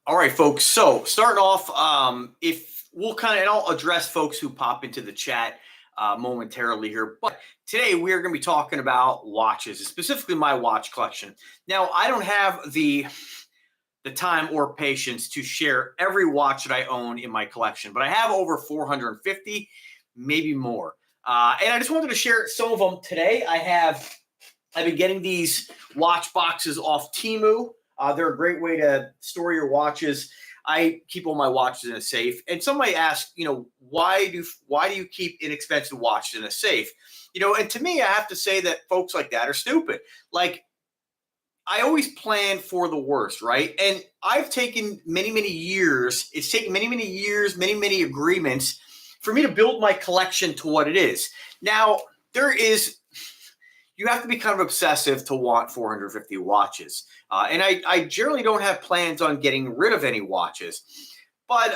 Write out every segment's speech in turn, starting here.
All right, folks. So starting off, if we'll kind of, and I'll address folks who pop into the chat momentarily here. But today we are going to be talking about watches, specifically my watch collection. Now, I don't have the time or patience to share every watch that I own in my collection, but I have over 450, maybe more. And I just wanted to share some of them today. I've been getting these watch boxes off Temu. They're a great way to store your watches. I keep all my watches in a safe. And somebody asked, why do you keep inexpensive watches in a safe? And to me, I have to say that folks like that are stupid. Like, I always plan for the worst, right? And I've taken many, many years. It's taken many, many years, many, many agreements for me to build my collection to what it is. Now, you have to be kind of obsessive to want 450 watches. And I generally don't have plans on getting rid of any watches. But,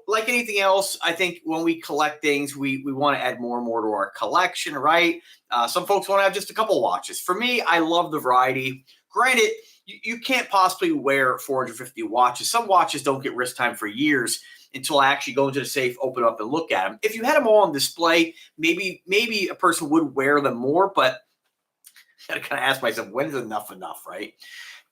like anything else, I think when we collect things, we want to add more and more to our collection, right? Some folks want to have just a couple watches. For me, I love the variety. Granted, you can't possibly wear 450 watches. Some watches don't get wrist time for years until I actually go into the safe, open up, and look at them. If you had them all on display, maybe a person would wear them more, but I got to kind of ask myself, when is enough, right?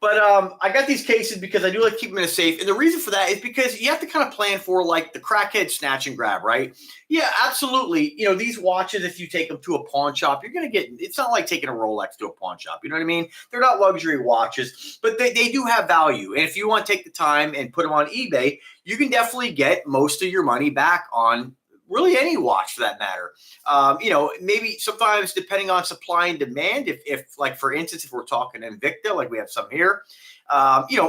But I got these cases because I do like to keep them in a safe. And the reason for that is because you have to kind of plan for like the crackhead snatch and grab, right? Yeah, absolutely. These watches, if you take them to a pawn shop, you're going to it's not like taking a Rolex to a pawn shop. You know what I mean? They're not luxury watches, but they do have value. And if you want to take the time and put them on eBay, you can definitely get most of your money back on really any watch for that matter. Maybe sometimes depending on supply and demand, if like, for instance, if we're talking Invicta, like we have some here,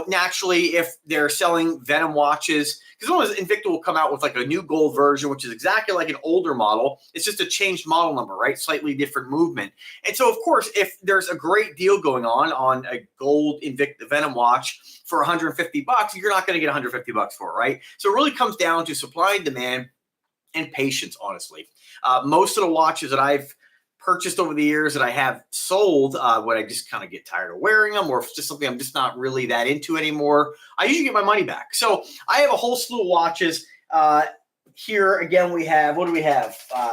naturally, if they're selling Venom watches, because sometimes Invicta will come out with like a new gold version, which is exactly like an older model. It's just a changed model number, right? Slightly different movement. And so, of course, if there's a great deal going on a gold Invicta Venom watch for $150, you're not going to get $150 for it, right? So it really comes down to supply and demand and patience, honestly. Most of the watches that I've purchased over the years that I have sold, when I just kind of get tired of wearing them, or if it's just something I'm just not really that into anymore, I usually get my money back. So I have a whole slew of watches. Here, again, we have,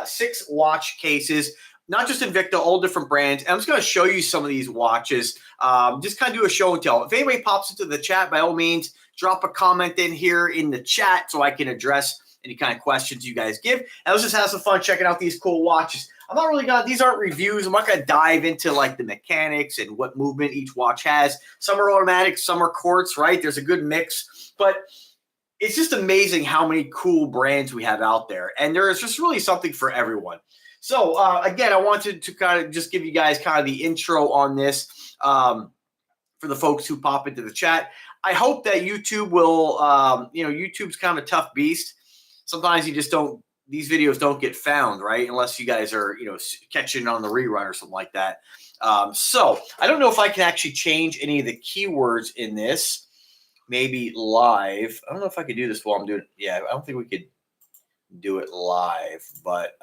6 watch cases, not just Invicta, all different brands. And I'm just going to show you some of these watches, just kind of do a show and tell. If anybody pops into the chat, by all means, drop a comment in here in the chat so I can address any kind of questions you guys give. And let's just have some fun checking out these cool watches. These aren't reviews. I'm not going to dive into like the mechanics and what movement each watch has. Some are automatic, some are quartz, right? There's a good mix, but it's just amazing how many cool brands we have out there. And there is just really something for everyone. So again, I wanted to kind of just give you guys kind of the intro on this for the folks who pop into the chat. I hope that YouTube will, YouTube's kind of a tough beast. Sometimes these videos don't get found, right? Unless you guys are, catching it on the rerun or something like that. So I don't know if I can actually change any of the keywords in this. Maybe live. I don't know if I could do this while I'm doing it. Yeah, I don't think we could do it live, but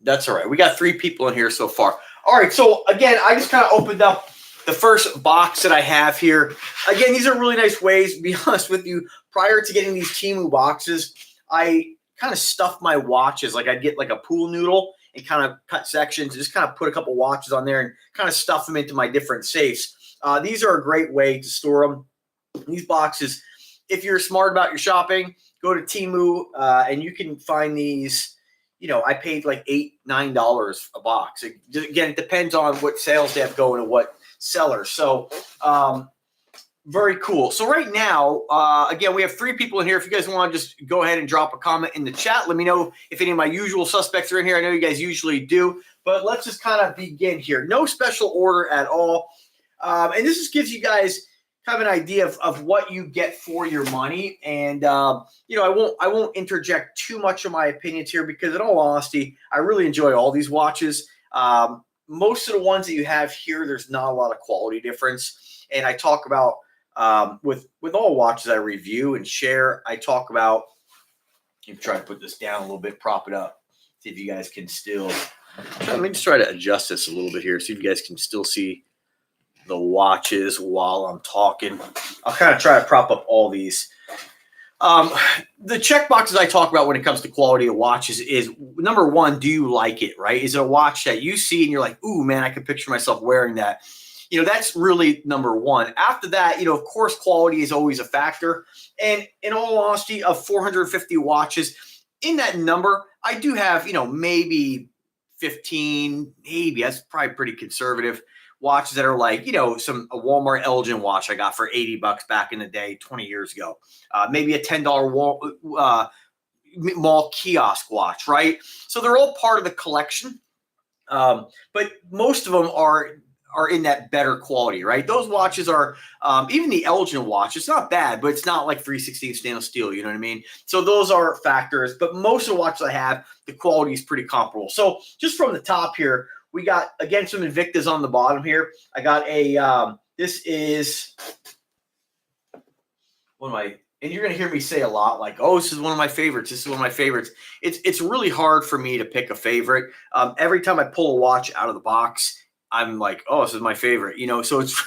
that's all right. We got 3 people in here so far. All right. So again, I just kind of opened up the first box that I have here. Again, these are really nice ways, to be honest with you. Prior to getting these Temu boxes, I kind of stuffed my watches. Like I'd get like a pool noodle and kind of cut sections and just kind of put a couple watches on there and kind of stuff them into my different safes. These are a great way to store them. These boxes, if you're smart about your shopping, go to Temu and you can find these. I paid like $8, $9 a box. Again, it depends on what sales they have going and what sellers. So very cool. So right now, again, we have 3 people in here. If you guys want to just go ahead and drop a comment in the chat, let me know if any of my usual suspects are in here. I know you guys usually do, but let's just kind of begin here. No special order at all. And this just gives you guys kind of an idea of what you get for your money. And, I won't interject too much of my opinions here because in all honesty, I really enjoy all these watches. Most of the ones that you have here, there's not a lot of quality difference. And I talk about, with all watches I review and share, I talk about, I'm trying to put this down a little bit, prop it up, see if you guys can still Let me just try to adjust this a little bit here, see if you guys can still see the watches while I'm talking. I'll kind of try to prop up all these. The check boxes I talk about when it comes to quality of watches is, number one, do you like it, right? Is it a watch that you see and you're like, ooh, man, I can picture myself wearing that? You know, that's really number one. After that, you know, of course, quality is always a factor. And in all honesty, of 450 watches, in that number, I do have, you know, maybe 15, maybe, that's probably pretty conservative, watches that are like, you know, a Walmart Elgin watch I got for $80 back in the day, 20 years ago. Maybe a $10 mall kiosk watch, right? So they're all part of the collection. But most of them are in that better quality, right? Those watches are, even the Elgin watch, it's not bad, but it's not like 316 stainless steel, you know what I mean? So those are factors, but most of the watches I have, the quality is pretty comparable. So just from the top here, we got, again, some Invictas on the bottom here. I got a, this is one of my, and you're going to hear me say a lot like, oh, this is one of my favorites. This is one of my favorites. It's really hard for me to pick a favorite. Every time I pull a watch out of the box, I'm like, oh, this is my favorite, you know, so it's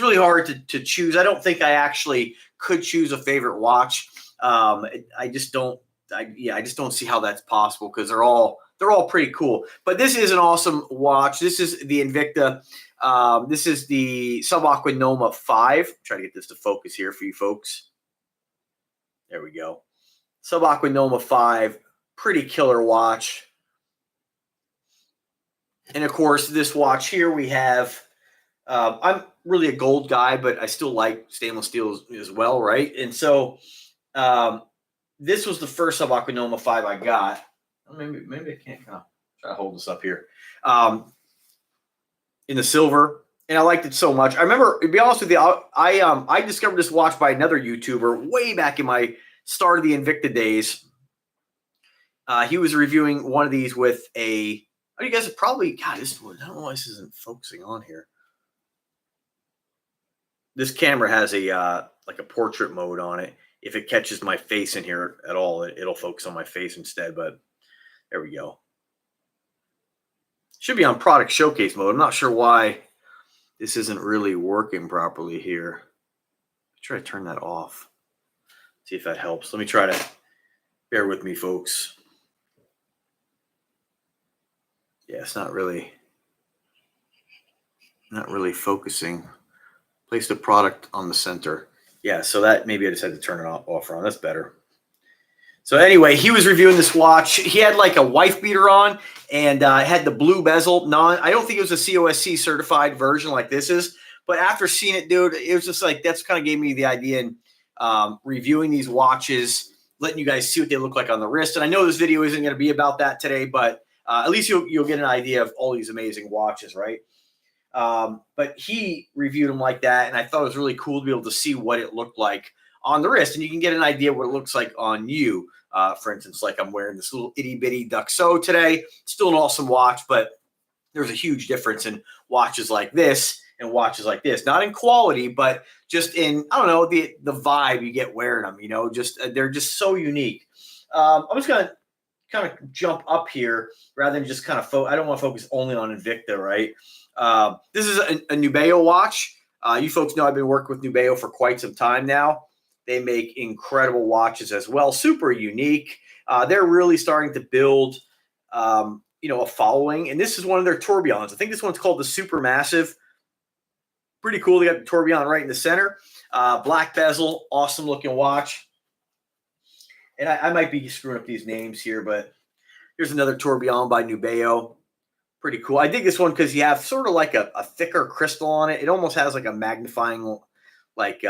really hard to choose. I don't think I actually could choose a favorite watch. I just don't see how that's possible because they're all pretty cool. But this is an awesome watch. This is the Invicta. This is the Subaquanoma 5. Try to get this to focus here for you folks. There we go. Subaquanoma 5, pretty killer watch. And of course, this watch here we have, I'm really a gold guy, but I still like stainless steel as well, right? And so this was the first Subaquanoma 5 I got. Maybe I can't kind of try to hold this up here. In the silver, and I liked it so much. I remember, to be honest with you, I discovered this watch by another YouTuber way back in my start of the Invicta days. He was reviewing one of these with a, oh, you guys have probably, God, this one, I don't know why this isn't focusing on here. This camera has a like a portrait mode on it. If it catches my face in here at all, it'll focus on my face instead, but there we go. Should be on product showcase mode. I'm not sure why this isn't really working properly here. Try to turn that off. See if that helps. Let me try to, bear with me, folks. Yeah, it's not really focusing. Place the product on the center. Yeah, so that maybe I just had to turn it off or on. That's better. So anyway, he was reviewing this watch. He had like a wife beater on and had the blue bezel. I don't think it was a COSC certified version like this is, but after seeing it, dude, it was just like, that's kind of gave me the idea in reviewing these watches, letting you guys see what they look like on the wrist. And I know this video isn't going to be about that today, but at least you'll get an idea of all these amazing watches, right? But he reviewed them like that, and I thought it was really cool to be able to see what it looked like on the wrist, and you can get an idea what it looks like on you. For instance, like I'm wearing this little itty bitty Duxo today. Still an awesome watch, but there's a huge difference in watches like this and watches like this. Not in quality, but just in, I don't know, the vibe you get wearing them. You know, just they're just so unique. I'm just gonna kind of jump up here rather than just kind of I don't want to focus only on Invicta, right? This is a NewBo watch. You folks know I've been working with NewBo for quite some time now. They make incredible watches as well, super unique. They're really starting to build, a following. And this is one of their tourbillons. I think this one's called the Supermassive. Pretty cool. They got the tourbillon right in the center. Black bezel, awesome looking watch. And I might be screwing up these names here, but here's another tourbillon by NewBo. Pretty cool. I dig this one because you have sort of like a thicker crystal on it. It almost has like a magnifying, like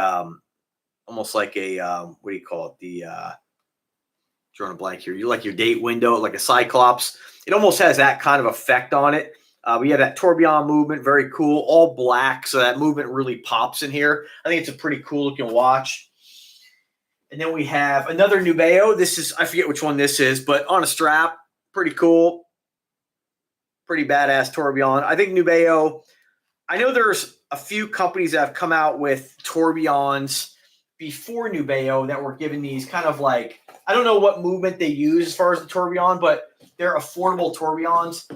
almost like a what do you call it? The drawing a blank here. You like your date window, like a Cyclops. It almost has that kind of effect on it. We have that tourbillon movement, very cool, all black, so that movement really pops in here. I think it's a pretty cool looking watch. And then we have another NewBo. This is, I forget which one this is, but on a strap, pretty cool. Pretty badass tourbillon. I think NewBo, I know there's a few companies that have come out with tourbillons before NewBo that were given these kind of like, I don't know what movement they use as far as the tourbillon, but they're affordable tourbillons.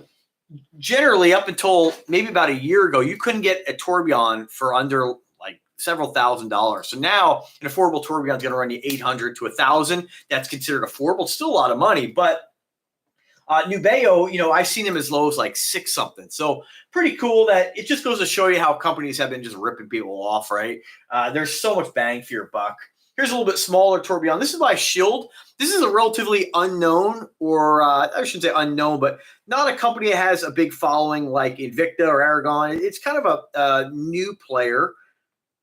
generally up until maybe about a year ago, you couldn't get a tourbillon for under like several $1,000s. So now an affordable tourbillon is going to run you 800 to 1,000. That's considered affordable. It's still a lot of money, but NewBo, I've seen them as low as like 6 something. So pretty cool. That it just goes to show you how companies have been just ripping people off, right? There's so much bang for your buck. Here's a little bit smaller tourbillon. This is by Shield. This is a relatively unknown, or I shouldn't say unknown, but not a company that has a big following like Invicta or Aragon. It's kind of a new player.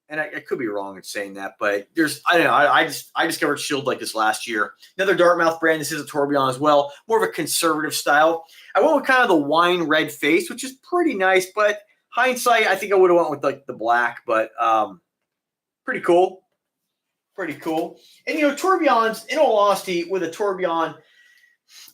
And I could be wrong in saying that, but I don't know. I discovered Shield like this last year. Another Dartmouth brand. This is a tourbillon as well. More of a conservative style. I went with kind of the wine red face, which is pretty nice, but hindsight, I think I would have went with like the black, but pretty cool. Pretty cool. And, tourbillons, in all honesty, with a tourbillon,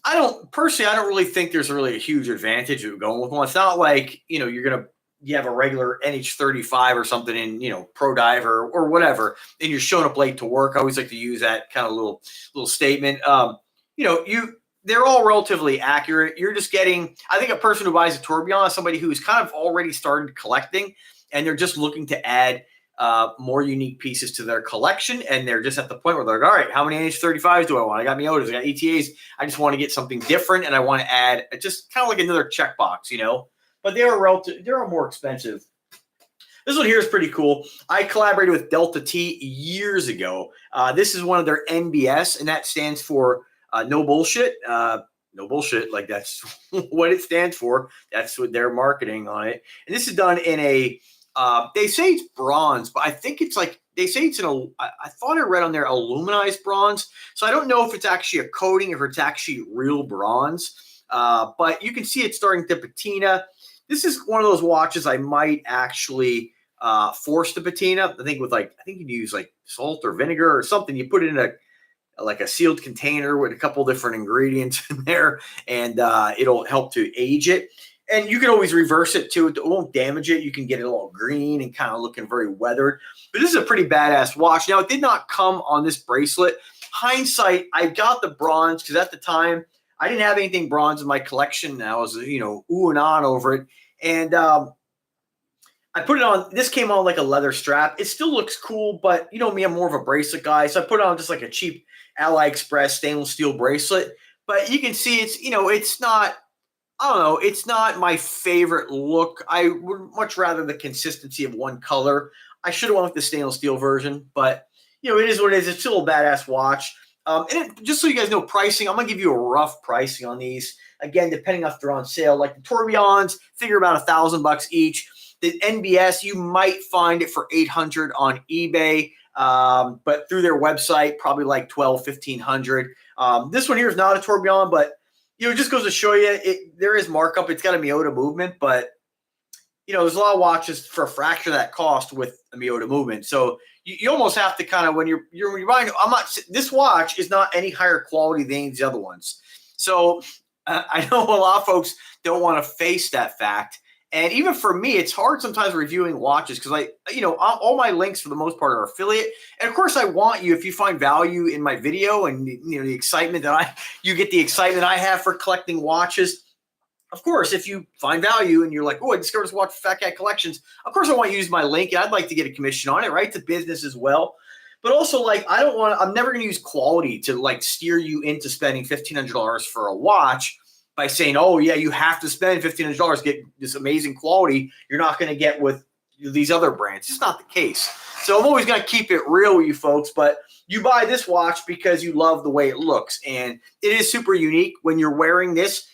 I don't really think there's really a huge advantage of going with one. It's not like, you have a regular NH35 or something in, Pro Diver or whatever, and you're showing up late to work. I always like to use that kind of little statement. They're all relatively accurate. You're just getting, I think a person who buys a tourbillon is somebody who's kind of already started collecting, and they're just looking to add more unique pieces to their collection. And they're just at the point where they're like, all right, how many NH35s do I want? I got Miotas, I got ETAs. I just want to get something different, and I want to add just kind of like another checkbox, But they are more expensive. This one here is pretty cool. I collaborated with Delta T years ago. This is one of their NBS, and that stands for no bullshit. No bullshit, like that's what it stands for. That's what they're marketing on it. And this is done in a, they say it's bronze, but I think it's like, they say it's I thought I read on there aluminized bronze. So I don't know if it's actually a coating, if it's actually real bronze. But you can see it starting to patina. This is one of those watches I might actually force to patina. I think you use like salt or vinegar or something. You put it in a sealed container with a couple different ingredients in there, and it'll help to age it. And you can always reverse it too. It won't damage it. You can get it all green and kind of looking very weathered. But this is a pretty badass watch. Now, it did not come on this bracelet. Hindsight, I got the bronze because at the time I didn't have anything bronze in my collection. And I was, ooh and on over it. And I put it on. This came on like a leather strap. It still looks cool, but you know me, I'm more of a bracelet guy. So I put it on just like a cheap AliExpress stainless steel bracelet. But you can see it's not, I don't know, it's not my favorite look. I would much rather the consistency of one color. I should have went with the stainless steel version, but it is what it is. It's still a badass watch. Just so you guys know pricing, I'm going to give you a rough pricing on these. Again, depending if they're on sale. Like the tourbillons, figure about $1,000 each. The NBS, you might find it for $800 on eBay, but through their website, probably like $1,200, $1,500. This one here is not a tourbillon, but it just goes to show you there is markup. It's got a Miyota movement, but there's a lot of watches for a fraction of that cost with a Miyota movement. So you almost have to kind of when you're buying. This watch is not any higher quality than any of the other ones. So I know a lot of folks don't want to face that fact. And even for me, it's hard sometimes reviewing watches because all my links for the most part are affiliate. And of course, I want you, if you find value in my video and the excitement that you get the excitement I have for collecting watches. Of course, if you find value and you're like, oh, I discovered this watch for Phat Kat Collections. Of course, I want you to use my link, and I'd like to get a commission on it, right? It's a business as well. But also, I'm never going to use quality to steer you into spending $1,500 for a watch by saying, oh, yeah, you have to spend $1,500 to get this amazing quality you're not going to get with these other brands. It's not the case. So I'm always going to keep it real with you folks, but you buy this watch because you love the way it looks. And it is super unique when you're wearing this.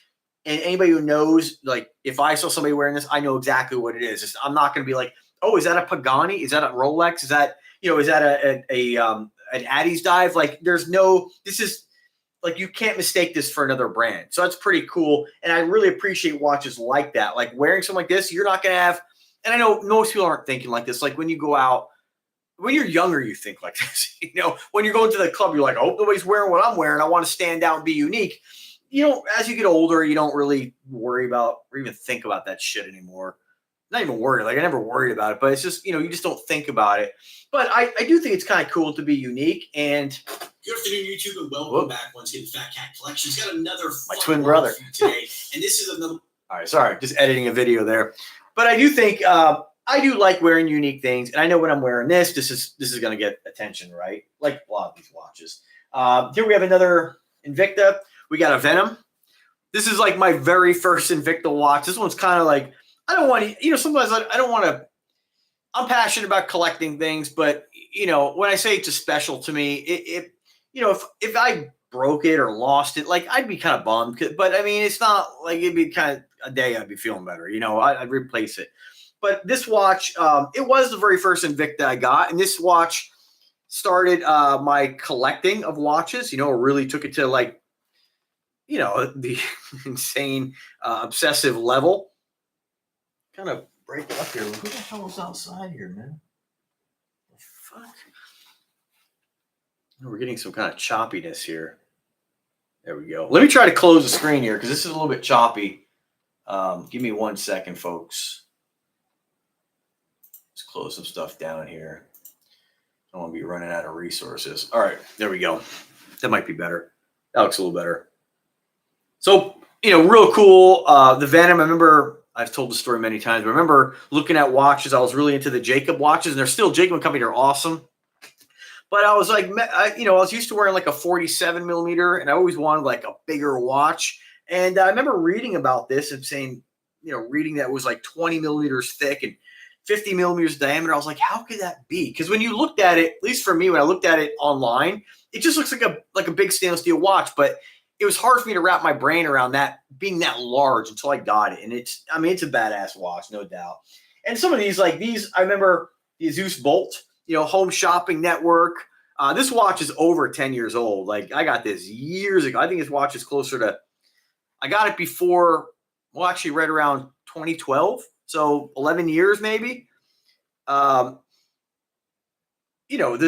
And anybody who knows, if I saw somebody wearing this, I know exactly what it is. I'm not going to be like, oh, is that a Pagani? Is that a Rolex? Is that, is that an Addy's Dive? This is, you can't mistake this for another brand. So that's pretty cool. And I really appreciate watches like that. Like wearing something like this, you're not going to have, and I know most people aren't thinking like this. Like when you go out, when you're younger, you think like this. When you're going to the club, you're like, oh, nobody's wearing what I'm wearing. I want to stand out and be unique. As you get older, you don't really worry about or even think about that shit anymore. Not even worried. I never worried about it, but it's just, you just don't think about it. But I do think it's kind of cool to be unique. And good afternoon, YouTube, and welcome back once again to Phat Kat Collections. Got another my twin brother for you today, and this is another. All right, sorry, just editing a video there. But I do think I do like wearing unique things, and I know when I'm wearing this, this is going to get attention, right? Like a lot of these watches. Here we have another Invicta. We got a Venom. This is like my very first Invicta watch. This one's kind of like, I don't want to, sometimes I don't want to. I'm passionate about collecting things, but when I say it's just special to me, if I broke it or lost it, like I'd be kind of bummed. But I mean, it's not like it'd be kind of a day I'd be feeling better. I'd replace it. But this watch, it was the very first Invicta I got, and this watch started my collecting of watches. Really took it to like, the insane, obsessive level. Kind of break it up here. Who the hell is outside here, man? The fuck? We're getting some kind of choppiness here. There we go. Let me try to close the screen here because this is a little bit choppy. Give me 1 second, folks. Let's close some stuff down here. I don't want to be running out of resources. All right, there we go. That might be better. That looks a little better. So, real cool. The Venom, I remember, I've told the story many times. I remember looking at watches. I was really into the Jacob watches, and they're still Jacob & Company. They're awesome. But I was like, I was used to wearing like a 47 millimeter, and I always wanted like a bigger watch. And I remember reading about this and saying, reading that it was like 20 millimeters thick and 50 millimeters diameter. I was like, how could that be? Because when you looked at it, at least for me, when I looked at it online, it just looks like a big stainless steel watch. But it was hard for me to wrap my brain around that being that large until I got it. And it's a badass watch, no doubt. And some of these, like these, I remember the Zeus Bolt, Home Shopping Network. This watch is over 10 years old. Like I got this years ago. I think this watch is closer to, I got it before, well, actually right around 2012. So 11 years maybe. The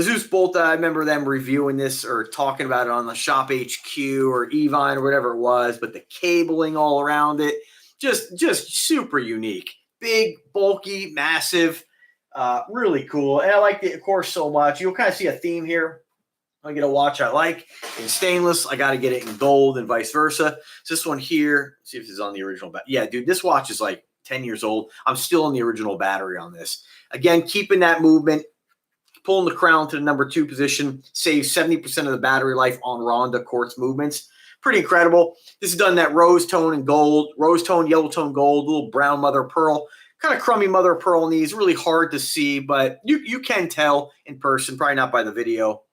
Zeus Bolt, I remember them reviewing this or talking about it on the Shop HQ or Evine or whatever it was, but the cabling all around it, just super unique. Big, bulky, massive, really cool. And I like it, of course, so much. You'll kind of see a theme here. I get a watch I like in stainless. I got to get it in gold and vice versa. So this one here, see if this is on the original. Yeah, dude, this watch is like 10 years old. I'm still in the original battery on this. Again, keeping that movement. Pulling the crown to the number 2 position, saves 70% of the battery life on Ronda quartz movements. Pretty incredible. This is done that rose tone and gold, rose tone, yellow tone, gold, little brown mother of pearl. Kind of crummy mother of pearl in these. Really hard to see, but you can tell in person, probably not by the video.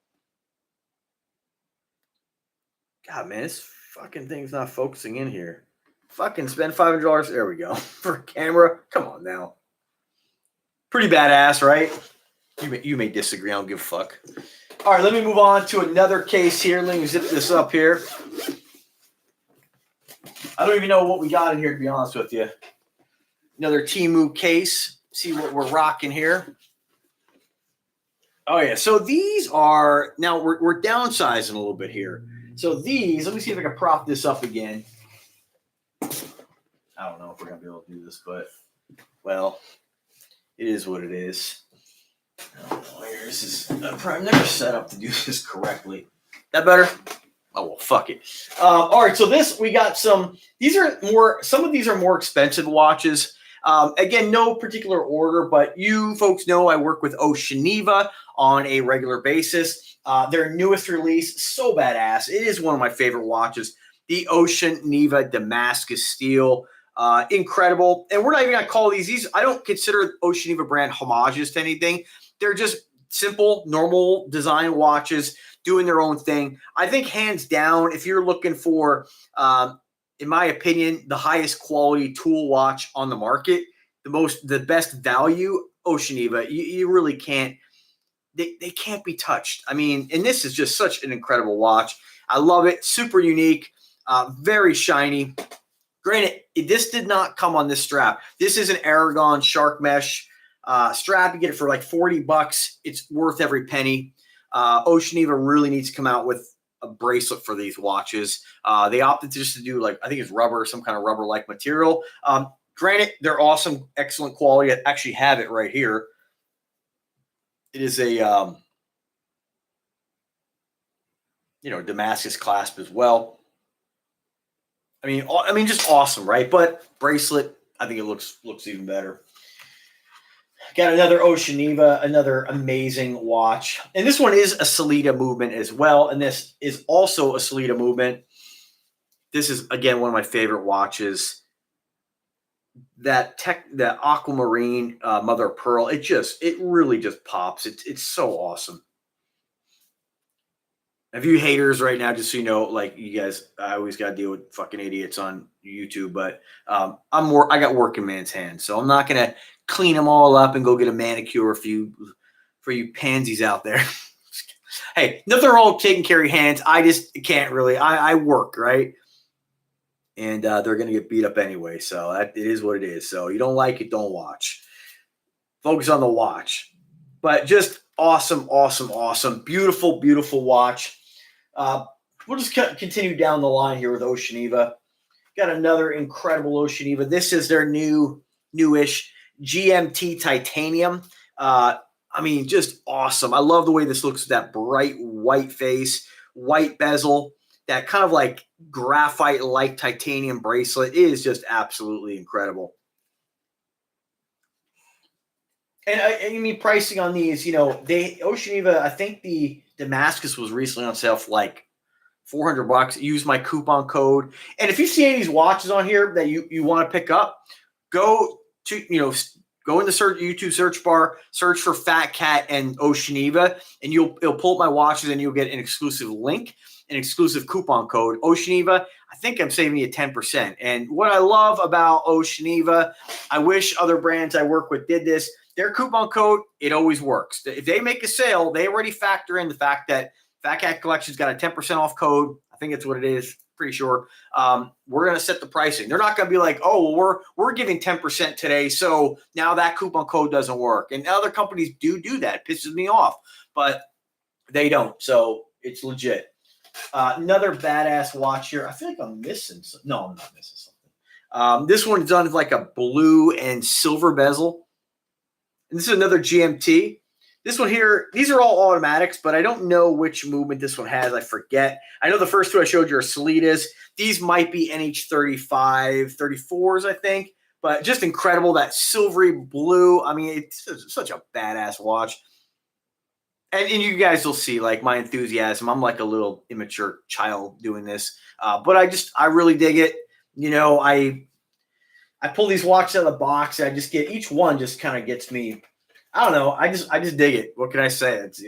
God, man, this fucking thing's not focusing in here. Fucking spend $500. There we go. For a camera. Come on now. Pretty badass, right? You may disagree. I don't give a fuck. All right, let me move on to another case here. Let me zip this up here. I don't even know what we got in here, to be honest with you. Another Temu case. See what we're rocking here. Oh, yeah. So these are, now we're downsizing a little bit here. So these, let me see if I can prop this up again. I don't know if we're going to be able to do this, but, well, it is what it is. Oh, this is I'm never set up to do this correctly. That better? Oh well, fuck it. All right, so this we got some. Some of these are more expensive watches. Again, no particular order, but you folks know I work with Oceaneva on a regular basis. Their newest release, so badass. It is one of my favorite watches. The Oceaneva Damascus Steel. Incredible. And we're not even going to call these. I don't consider Oceaneva brand homages to anything. They're just simple, normal design watches doing their own thing. I think hands down, if you're looking for, in my opinion, the highest quality tool watch on the market, the best value, Oceaneva, you really can't, they can't be touched. I mean, and this is just such an incredible watch. I love it. Super unique, very shiny. Granted, this did not come on this strap. This is an Aragon shark mesh strap. You get it for like $40. It's worth every penny. Oceaneva really needs to come out with a bracelet for these watches. They opted just to do like, I think it's rubber, some kind of rubber-like material. Granted, they're awesome, excellent quality. I actually have it right here. It is a, Damascus clasp as well. I mean, just awesome, right? But bracelet, I think it looks even better. Got another Oceaneva, another amazing watch. And this one is a Sellita movement as well. And this is also a Sellita movement. This is, again, one of my favorite watches. The aquamarine mother of pearl, it really just pops. It's so awesome. If you haters right now, just so you know, like you guys, I always got to deal with fucking idiots on YouTube, but I got working man's hands, so I'm not gonna clean them all up and go get a manicure for you pansies out there. Hey, nothing wrong with taking care of your hands. I just can't really. I work, right, and they're gonna get beat up anyway. So it is what it is. So you don't like it, don't watch. Focus on the watch. But just awesome, awesome, awesome. Beautiful, beautiful watch. We'll just continue down the line here with Oceaneva. Got another incredible Oceaneva. This is their newish GMT titanium. I mean, just awesome. I love the way this looks with that bright white face, white bezel, that kind of like graphite-like titanium bracelet. It is just absolutely incredible. And I mean, pricing on these, Oceaneva, I think the Damascus was recently on sale for like $400. Use my coupon code. And if you see any of these watches on here that you want to pick up, go in the YouTube search bar, search for Phatkat and Oceaneva, and it'll pull up my watches, and you'll get an exclusive link, an exclusive coupon code. Oceaneva, I think I'm saving you 10%. And what I love about Oceaneva, I wish other brands I work with did this. Their coupon code, it always works. If they make a sale, they already factor in the fact that Phatkat Collection's got a 10% off code. I think that's what it is. Pretty sure. We're going to set the pricing. They're not going to be like, oh, well, we're giving 10% today, so now that coupon code doesn't work. And other companies do that. It pisses me off, but they don't. So it's legit. Another badass watch here. I feel like I'm missing something. No, I'm not missing something. This one's done with like a blue and silver bezel. And this is another GMT. This one here, these are all automatics, but I don't know which movement this one has. I forget. I know the first two I showed you are Sellitas. These might be NH35, 34s, I think. But just incredible, that silvery blue. I mean, it's such a badass watch. And you guys will see, like, my enthusiasm. I'm like a little immature child doing this. But I really dig it. I pull these watches out of the box, and I just get each one just kind of gets me. I don't know. I just dig it. What can I say? It's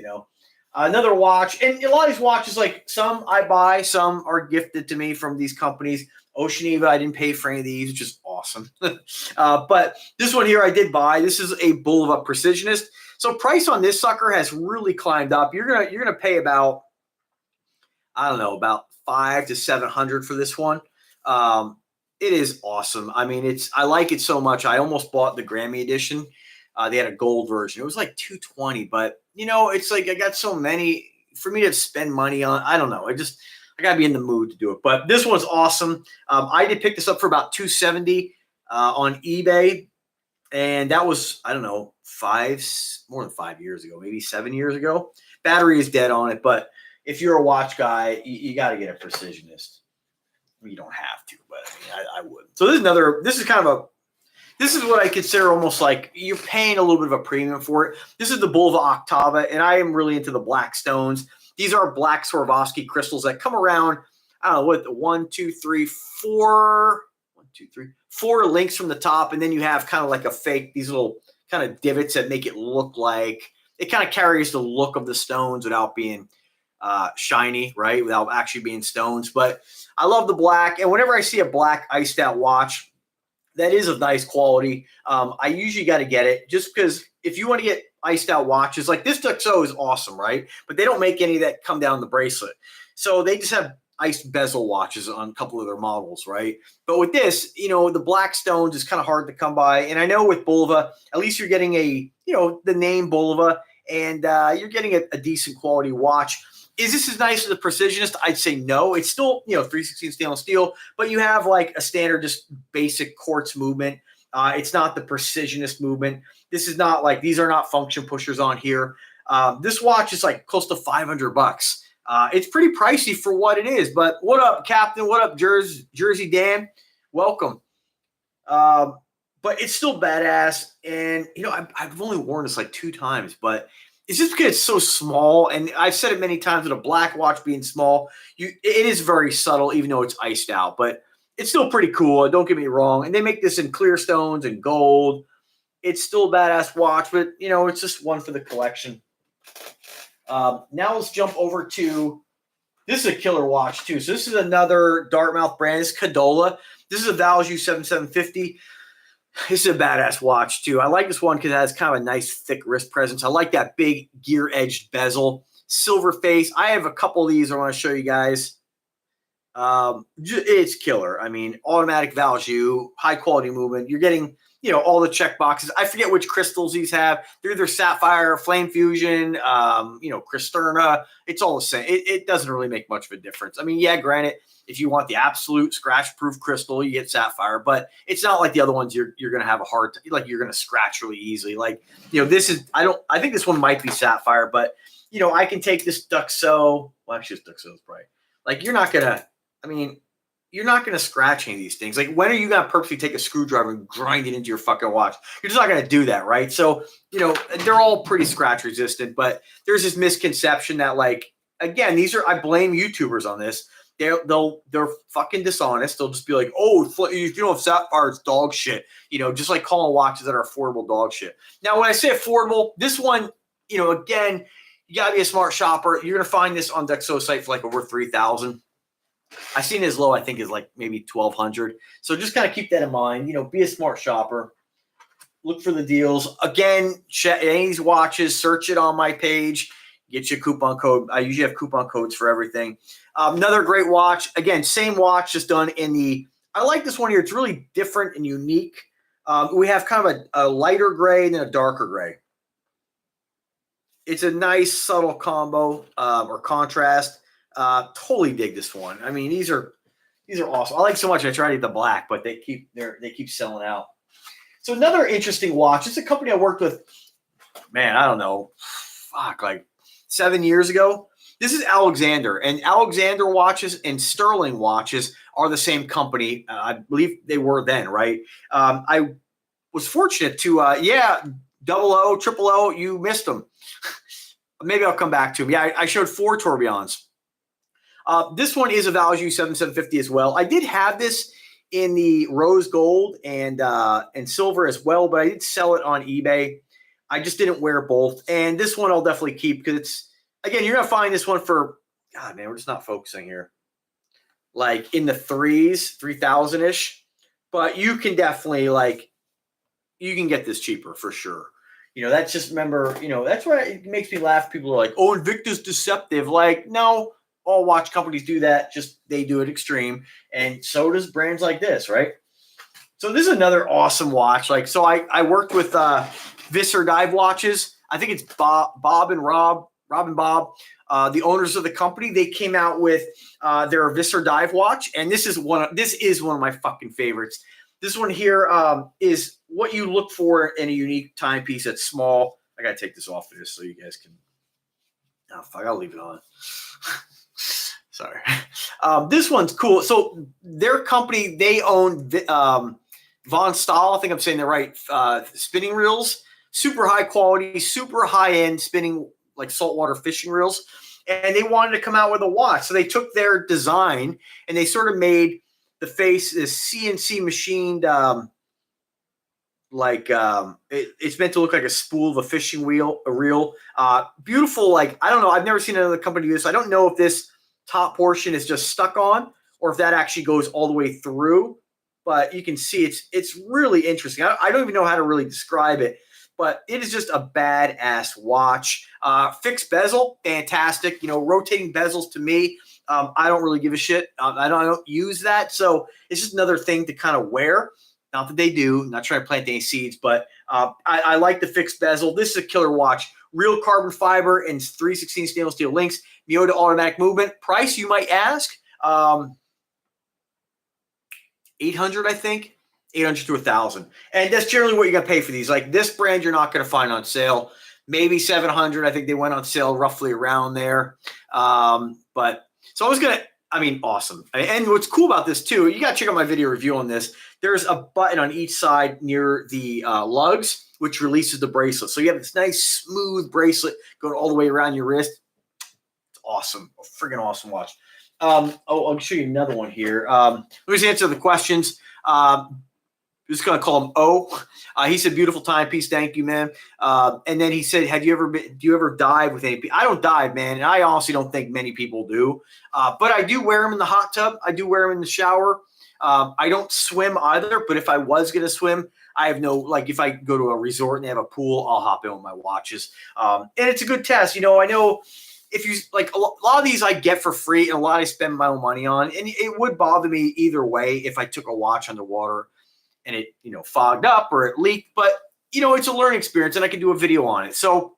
another watch, and a lot of these watches, like some I buy, some are gifted to me from these companies. Oceaneva, I didn't pay for any of these, which is awesome. But this one here I did buy. This is a Bulova Precisionist. So price on this sucker has really climbed up. You're gonna pay about, I don't know, about $500 to $700 for this one. It is awesome. I mean, I like it so much. I almost bought the Grammy edition. They had a gold version. It was like $220, but it's like I got so many for me to spend money on. I don't know. I gotta be in the mood to do it. But this one's awesome. I did pick this up for about $270 on eBay, and that was, I don't know, more than 5 years ago, maybe 7 years ago. Battery is dead on it, but if you're a watch guy, you got to get a Precisionist. You don't have to, but I would. So this is what I consider almost like you're paying a little bit of a premium for it. This is the Bulova Octava, and I am really into the black stones. These are black Swarovski crystals that come around, I don't know, what, 1, 2, 3, 4, 1, 2, 3, 4 links from the top, and then you have kind of like a fake, these little kind of divots that make it look like, it kind of carries the look of the stones without being shiny, right? Without actually being stones. But I love the black. And whenever I see a black iced out watch that is of nice quality, I usually got to get it, just because if you want to get iced out watches, like this Duxo is awesome, right? But they don't make any that come down the bracelet. So they just have iced bezel watches on a couple of their models, right? But with this, the black stones is kind of hard to come by. And I know with Bulova, at least you're getting the name Bulova, and you're getting a decent quality watch. Is this as nice as a Precisionist? I'd say no. It's still, 316 stainless steel, but you have like a standard, just basic quartz movement. It's not the Precisionist movement. This is not like, these are not function pushers on here. This watch is like close to $500. It's pretty pricey for what it is. But what up, Captain? What up, Jersey Dan? Welcome. But it's still badass. And, I've only worn this like 2 times, but it's just because it's so small. And I've said it many times with a black watch being small, it is very subtle, even though it's iced out. But it's still pretty cool. Don't get me wrong. And they make this in clear stones and gold. It's still a badass watch, but, it's just one for the collection. Now let's jump over to, this is a killer watch too. So this is another Dartmouth brand. It's Cadola. This is a Value 7750. This is a badass watch too. I like this one because it has kind of a nice thick wrist presence. I like that big gear-edged bezel. Silver face. I have a couple of these I want to show you guys. It's killer. I mean, automatic value, high quality movement. You're getting, all the check boxes. I forget which crystals these have. They're either sapphire, flame fusion, Cristerna. It's all the same. It doesn't really make much of a difference. I mean, yeah, granted, if you want the absolute scratch-proof crystal, you get sapphire, but it's not like the other ones you're going to have a hard time, like you're going to scratch really easily. Like, this is, I think this one might be sapphire, but, I can take this Duxo. Well, actually, this Duxo is bright. Like, you're not going to scratch any of these things. Like, when are you going to purposely take a screwdriver and grind it into your fucking watch? You're just not going to do that, right? So, they're all pretty scratch resistant, but there's this misconception that, like, again, I blame YouTubers on this. They're fucking dishonest. They'll just be like, oh, if you don't have sapphire, it's dog shit. Just like calling watches that are affordable dog shit. Now, when I say affordable, this one, again, you got to be a smart shopper. You're going to find this on Duxo's site for like over $3,000. I've seen it as low, I think, is like maybe $1,200. So just kind of keep that in mind. Be a smart shopper. Look for the deals. Again, check any of these watches. Search it on my page. Get you a coupon code. I usually have coupon codes for everything. Another great watch. Again, same watch, just done in I like this one here. It's really different and unique. We have kind of a lighter gray and then a darker gray. It's a nice subtle combo or contrast. Totally dig this one. I mean, these are awesome. I like so much. I try to get the black, but they keep selling out. So another interesting watch. It's a company I worked with. Man, I don't know. Like 7 years ago. This is Alexander, and Alexander watches and Sterling watches are the same company. I believe they were then, right? I was fortunate to, double O, triple O, you missed them. Maybe I'll come back to them. Yeah, I showed 4 tourbillons. This one is a Value 7750 as well. I did have this in the rose gold and silver as well, but I did sell it on eBay. I just didn't wear both. And this one I'll definitely keep because it's, again, you're going to find this one for, God, man, we're just not focusing here. Like in the 3,000-ish. But you can definitely, you can get this cheaper for sure. That's just, remember, that's why it makes me laugh. People are like, oh, Invicta's deceptive. Like, no, all watch companies do that. Just they do it extreme. And so does brands like this, right? So this is another awesome watch. So I worked with Visser dive watches. I think it's Rob and Bob, the owners of the company. They came out with their Visser dive watch, and this is one of my fucking favorites. This one here is what you look for in a unique timepiece that's small. I gotta take this off of this so you guys can. Oh fuck, I'll leave it on. Sorry. This one's cool. So their company, they own Von Stahl. I think I'm saying that right. Spinning reels, super high quality, super high end spinning, like saltwater fishing reels, and they wanted to come out with a watch. So they took their design and they sort of made the face is CNC machined, it's meant to look like a spool of a fishing reel. Beautiful, I don't know. I've never seen another company do this. I don't know if this top portion is just stuck on or if that actually goes all the way through. But you can see it's really interesting. I don't even know how to really describe it. But it is just a badass watch. Fixed bezel, fantastic. Rotating bezels to me, I don't really give a shit. I don't use that. So it's just another thing to kind of wear. Not that they do. I'm not trying to plant any seeds, but I like the fixed bezel. This is a killer watch. Real carbon fiber and 3/16 stainless steel links. Miyota automatic movement. Price, you might ask. $800, I think. $800 to $1,000, and that's generally what you're gonna pay for these. Like this brand, you're not gonna find on sale. maybe 700. I think they went on sale roughly around there. But so I was going to, I mean, awesome. And what's cool about this too, you got to check out my video review on this. There's a button on each side near the lugs, which releases the bracelet. So you have this nice smooth bracelet going all the way around your wrist. It's awesome. A freaking awesome watch. I'll show you another one here. Let me just answer the questions. Just going to call him O. He said, beautiful timepiece. Thank you, man. And then he said, do you ever dive with any? I don't dive, man. And I honestly don't think many people do. But I do wear them in the hot tub. I do wear them in the shower. I don't swim either. But if I was going to swim, I have no, like if I go to a resort and they have a pool, I'll hop in with my watches. And it's a good test. You know, I know if you like a lot of these I get for free and a lot I spend my own money on. And it would bother me either way if I took a watch underwater and it, you know, fogged up or it leaked, but you know, it's a learning experience and I can do a video on it. So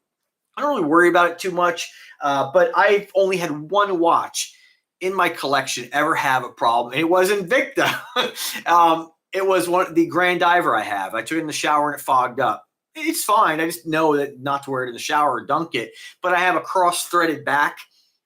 I don't really worry about it too much. But I've only had one watch in my collection ever have a problem. And it was Invicta. It was the Grand Diver I have. I took it in the shower and it fogged up. It's fine. I just know that not to wear it in the shower or dunk it, but I have a cross-threaded back,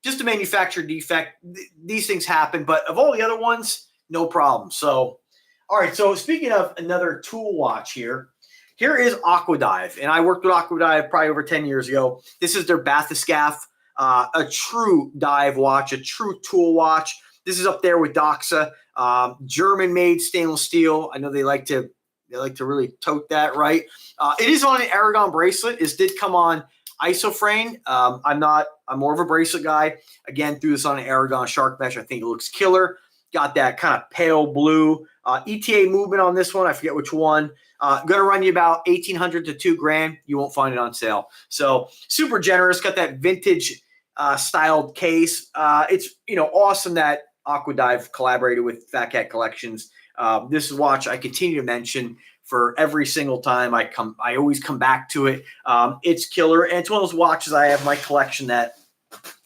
just a manufacturer defect. These things happen, but of all the other ones, no problem. So, all right, so speaking of another tool watch here is Aquadive, and I worked with Aquadive probably over 10 years ago. This is their bathyscaphe, a true dive watch, a true tool watch. This is up there with Doxa, German-made stainless steel. I know they like to really tote that, right? It is on an Aragon bracelet. This did come on isoframe. I'm more of a bracelet guy. Again, threw this on an Aragon shark mesh. I think it looks killer. Got that kind of pale blue. ETA movement on this one. I forget which one. Going to run you about $1,800 to $2,000. You won't find it on sale. So super generous. Got that vintage styled case. It's, you know, awesome that Aquadive collaborated with Phatkat Collections. This watch I continue to mention for every single time I always come back to it. It's killer. And it's one of those watches I have in my collection that,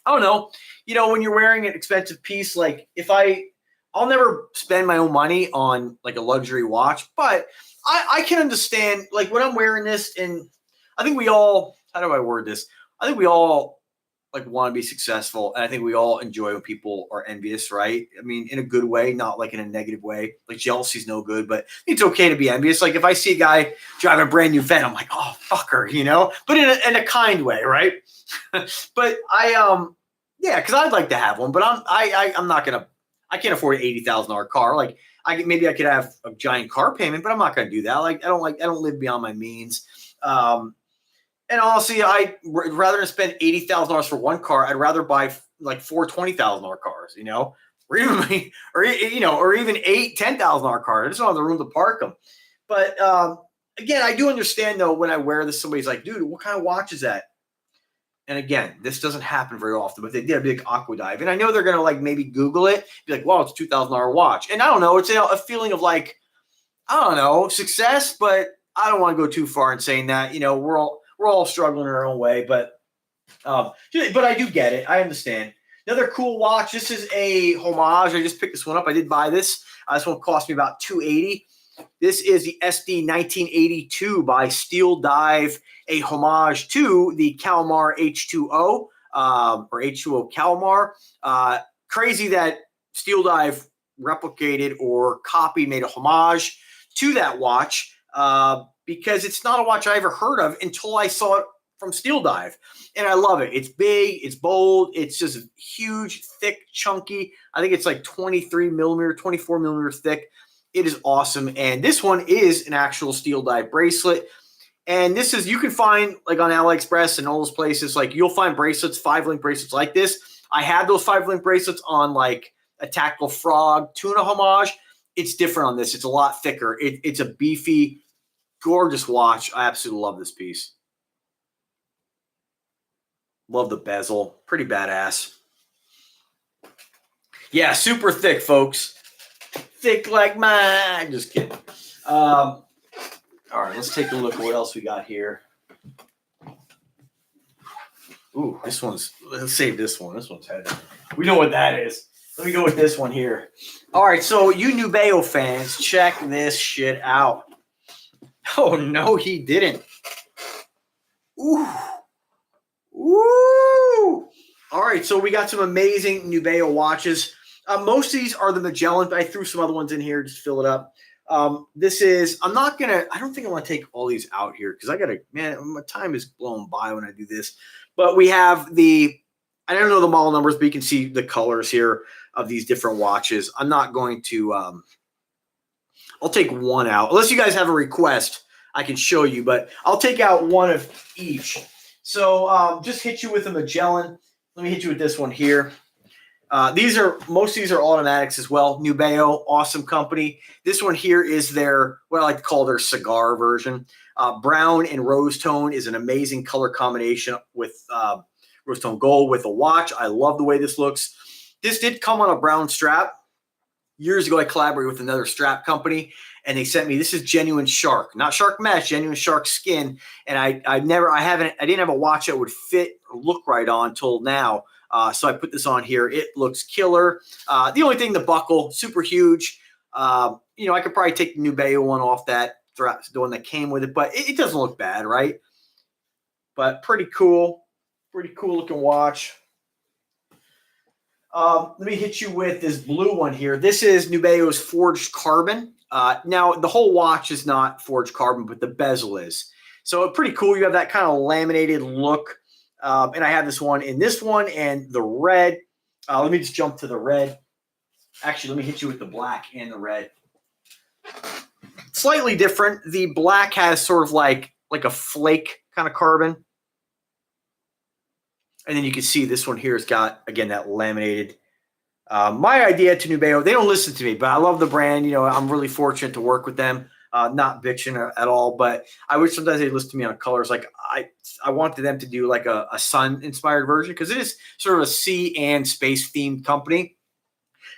I don't know, you know, when you're wearing an expensive piece, like I'll never spend my own money on like a luxury watch, but I can understand like when I'm wearing this, and I think we all, how do I word this? I think we all like want to be successful. And I think we all enjoy when people are envious, right? I mean, in a good way, not like in a negative way. Like jealousy is no good, but it's okay to be envious. Like if I see a guy driving a brand new Vet, I'm like, oh, fucker, you know, but in a kind way, right? But yeah, because I'd like to have one, but I'm not going to, I can't afford an $80,000 car. Like maybe I could have a giant car payment, but I'm not going to do that. Like I don't live beyond my means. And honestly, rather than spend $80,000 for one car, I'd rather buy like four $20,000 cars, you know, or even $8,000, $10,000 cars. I just don't have the room to park them. But again, I do understand though when I wear this, somebody's like, dude, what kind of watch is that? And again, this doesn't happen very often, but they did a big Aquadive. And I know they're going to like maybe Google it, be like, wow, it's a $2,000 watch. And I don't know, it's a feeling of like, I don't know, success, but I don't want to go too far in saying that. You know, we're all struggling in our own way, but I do get it. I understand. Another cool watch. This is a homage. I just picked this one up. I did buy this. This one cost me about $280. This is the SD 1982 by Steel Dive, a homage to the Kalmar H2O or H2O Kalmar. Crazy that Steel Dive replicated or copied, made a homage to that watch because it's not a watch I ever heard of until I saw it from Steel Dive. And I love it. It's big, it's bold, it's just huge, thick, chunky. I think it's like 23 millimeter, 24 millimeter thick. It is awesome. And this one is an actual Steel Dive bracelet. And this is, you can find like on AliExpress and all those places, like you'll find bracelets, 5-link bracelets like this. I have those 5-link bracelets on like a Tactical Frog tuna homage. It's different on this. It's a lot thicker. It's a beefy, gorgeous watch. I absolutely love this piece. Love the bezel. Pretty badass. Yeah, super thick, folks. Thick like mine. Just kidding. All right, let's take a look at what else we got here. Ooh, this one's, let's save this one. This one's heavy. We know what that is. Let me go with this one here. All right, so you NewBo fans, check this shit out. Oh, no, he didn't. Ooh, Woo! All right, so we got some amazing NewBo watches. Most of these are the Magellan, but I threw some other ones in here just to fill it up. This is, I don't think I want to take all these out here because my time is blown by when I do this. But we have I don't know the model numbers, but you can see the colors here of these different watches. I'm not going to, I'll take one out. Unless you guys have a request, I can show you, but I'll take out one of each. So just hit you with a Magellan. Let me hit you with this one here. Most of these are automatics as well. NewBo, awesome company. This one here is what I like to call their cigar version. Brown and rose tone is an amazing color combination with rose tone gold with a watch. I love the way this looks. This did come on a brown strap. Years ago, I collaborated with another strap company, and they sent me, this is genuine shark, not shark mesh, genuine shark skin. And I didn't have a watch that would fit or look right on until now. So I put this on here. It looks killer. The only thing, the buckle, super huge. I could probably take the NewBo one off the one that came with it, but it doesn't look bad, right? But pretty cool looking watch. Let me hit you with this blue one here. This is NewBo's forged carbon. Now, the whole watch is not forged carbon, but the bezel is. So pretty cool. You have that kind of laminated look. And I have this one in this one and the red. Let me just jump to the red. Actually, let me hit you with the black and the red. Slightly different. The black has sort of like a flake kind of carbon. And then you can see this one here has got, again, that laminated. My idea to NewBo, they don't listen to me, but I love the brand. I'm really fortunate to work with them. Not bitching at all, but I wish sometimes they listen to me on colors. Like I wanted them to do like a sun-inspired version because it is sort of a sea and space-themed company.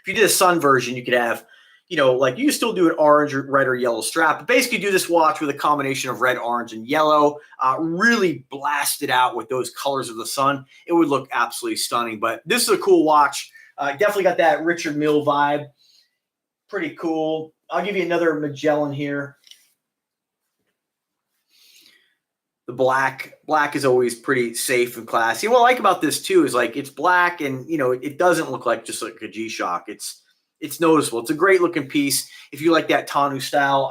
If you did a sun version, you could have, like you still do an orange, or red, or yellow strap. But basically, do this watch with a combination of red, orange, and yellow. Really blast it out with those colors of the sun. It would look absolutely stunning. But this is a cool watch. Definitely got that Richard Mille vibe. Pretty cool. I'll give you another Magellan here. The black is always pretty safe and classy. What I like about this too is like it's black and it doesn't look like just like a G-Shock. It's noticeable. It's a great looking piece. If you like that Tanu style,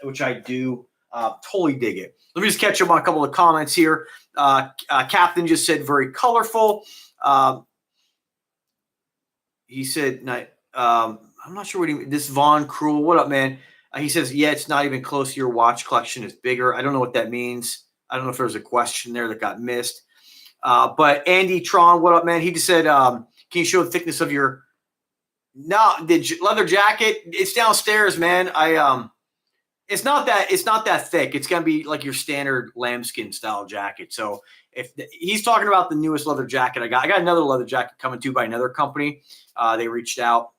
which I do, totally dig it. Let me just catch up on a couple of comments here. Captain just said very colorful. He said, I'm not sure what this Von Cruel. What up, man? He says, yeah, it's not even close to your watch collection. It's bigger. I don't know what that means. I don't know if there's a question there that got missed. But Andy Tron, what up, man? He just said, can you show the thickness of your the leather jacket? It's downstairs, man. It's not that thick. It's gonna be like your standard lambskin style jacket. So he's talking about the newest leather jacket I got another leather jacket coming to by another company. They reached out.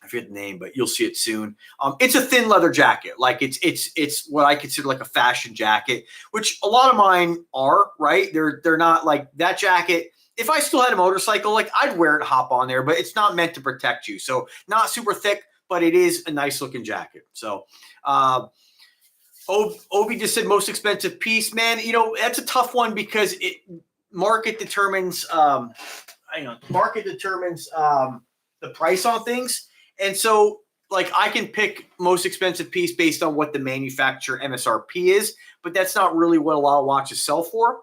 I forget the name, but you'll see it soon. It's a thin leather jacket. Like it's what I consider like a fashion jacket, which a lot of mine are, right? They're not like that jacket. If I still had a motorcycle, like I'd wear it, hop on there, but it's not meant to protect you. So not super thick, but it is a nice looking jacket. So Obi just said most expensive piece, man. That's a tough one because market determines the price on things. And so like I can pick most expensive piece based on what the manufacturer MSRP is, but that's not really what a lot of watches sell for.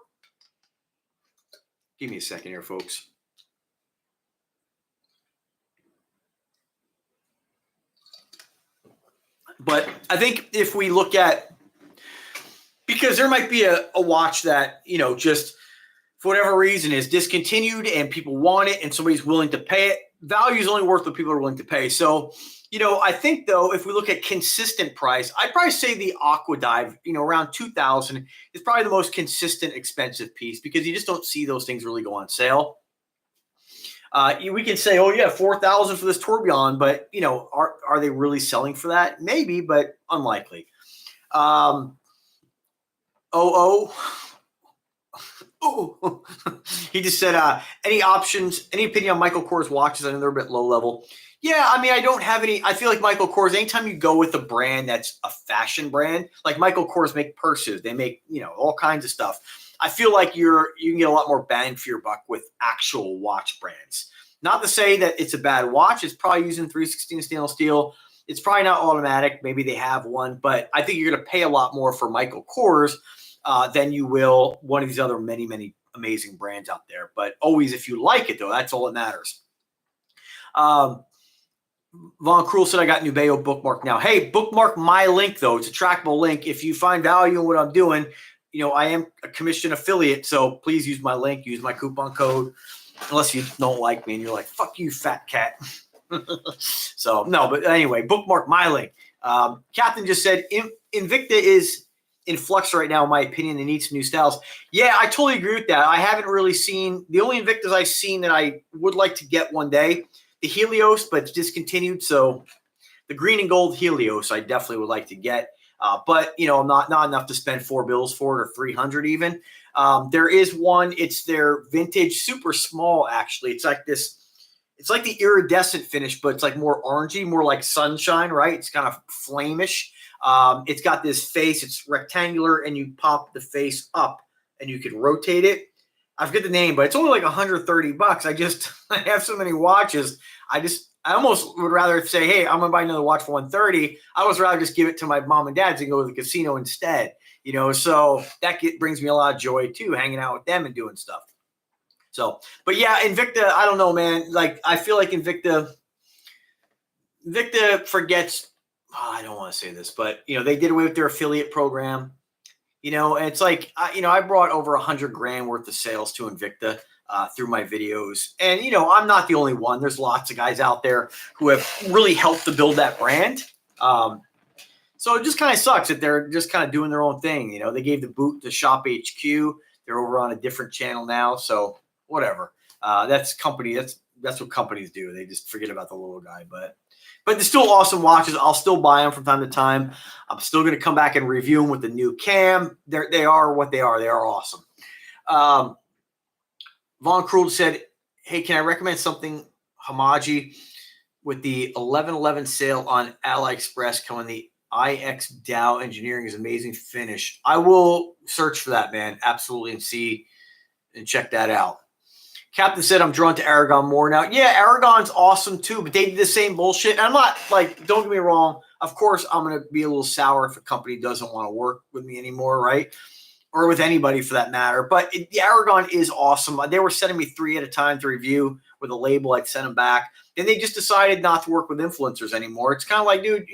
Give me a second here, folks. But I think if we look at, because there might be a watch that, just for whatever reason is discontinued and people want it and somebody's willing to pay it. Value is only worth what people are willing to pay. So, I think though, if we look at consistent price, I'd probably say the Aquadive, around 2,000 is probably the most consistent expensive piece because you just don't see those things really go on sale. We can say, oh yeah, 4,000 for this tourbillon, but are they really selling for that? Maybe, but unlikely. He just said, any options, any opinion on Michael Kors watches? I know they're a bit low level. Yeah, I don't have any. I feel like Michael Kors, anytime you go with a brand that's a fashion brand, like Michael Kors make purses, they make, all kinds of stuff. I feel like you can get a lot more bang for your buck with actual watch brands. Not to say that it's a bad watch. It's probably using 316 stainless steel. It's probably not automatic. Maybe they have one, but I think you're going to pay a lot more for Michael Kors than you will one of these other many, many amazing brands out there. But always, if you like it, though, that's all that matters. Von Cruel said, I got NewBo bookmark now. Hey, bookmark my link, though. It's a trackable link. If you find value in what I'm doing, I am a commission affiliate, so please use my link, use my coupon code, unless you don't like me and you're like, fuck you, fat cat. So, no, but anyway, bookmark my link. Captain just said, Invicta is in flux right now, in my opinion. They need some new styles. Yeah, I totally agree with that. I haven't really seen – the only Invictas I've seen that I would like to get one day – the Helios, but it's discontinued. So the green and gold Helios, I definitely would like to get. But not enough to spend $4 for it, or 300 even. There is one. It's their vintage, super small. Actually, it's like this. It's like the iridescent finish, but it's like more orangey, more like sunshine. Right? It's kind of flamish. It's got this face. It's rectangular, and you pop the face up, and you can rotate it. I forget the name, but it's only like $130. I have so many watches. I almost would rather say, hey, I'm going to buy another watch for $130. I would rather just give it to my mom and dad's and go to the casino instead, so that brings me a lot of joy too, hanging out with them and doing stuff. So, but yeah, Invicta, I don't know, man. Like, I feel like Invicta forgets, I don't want to say this, but they did away with their affiliate program. And it's like, I brought over $100,000 worth of sales to Invicta through my videos. And, I'm not the only one. There's lots of guys out there who have really helped to build that brand. So it just kind of sucks that they're just kind of doing their own thing. They gave the boot to Shop HQ. They're over on a different channel now. So whatever. That's what companies do. They just forget about the little guy. But they're still awesome watches. I'll still buy them from time to time. I'm still going to come back and review them with the new cam. They are what they are. They are awesome. Von Krul said, hey, can I recommend something Hamaji with the 11/11 sale on AliExpress coming? The IX Dow Engineering is amazing finish. I will search for that, man. Absolutely, and see and check that out. Captain said, I'm drawn to Aragon more now. Yeah, Aragon's awesome too, but they did the same bullshit. And I'm not like, don't get me wrong. Of course, I'm going to be a little sour if a company doesn't want to work with me anymore, right? Or with anybody for that matter. But the Aragon is awesome. They were sending me 3 at a time to review with a label. I'd send them back. Then they just decided not to work with influencers anymore. It's kind of like, dude,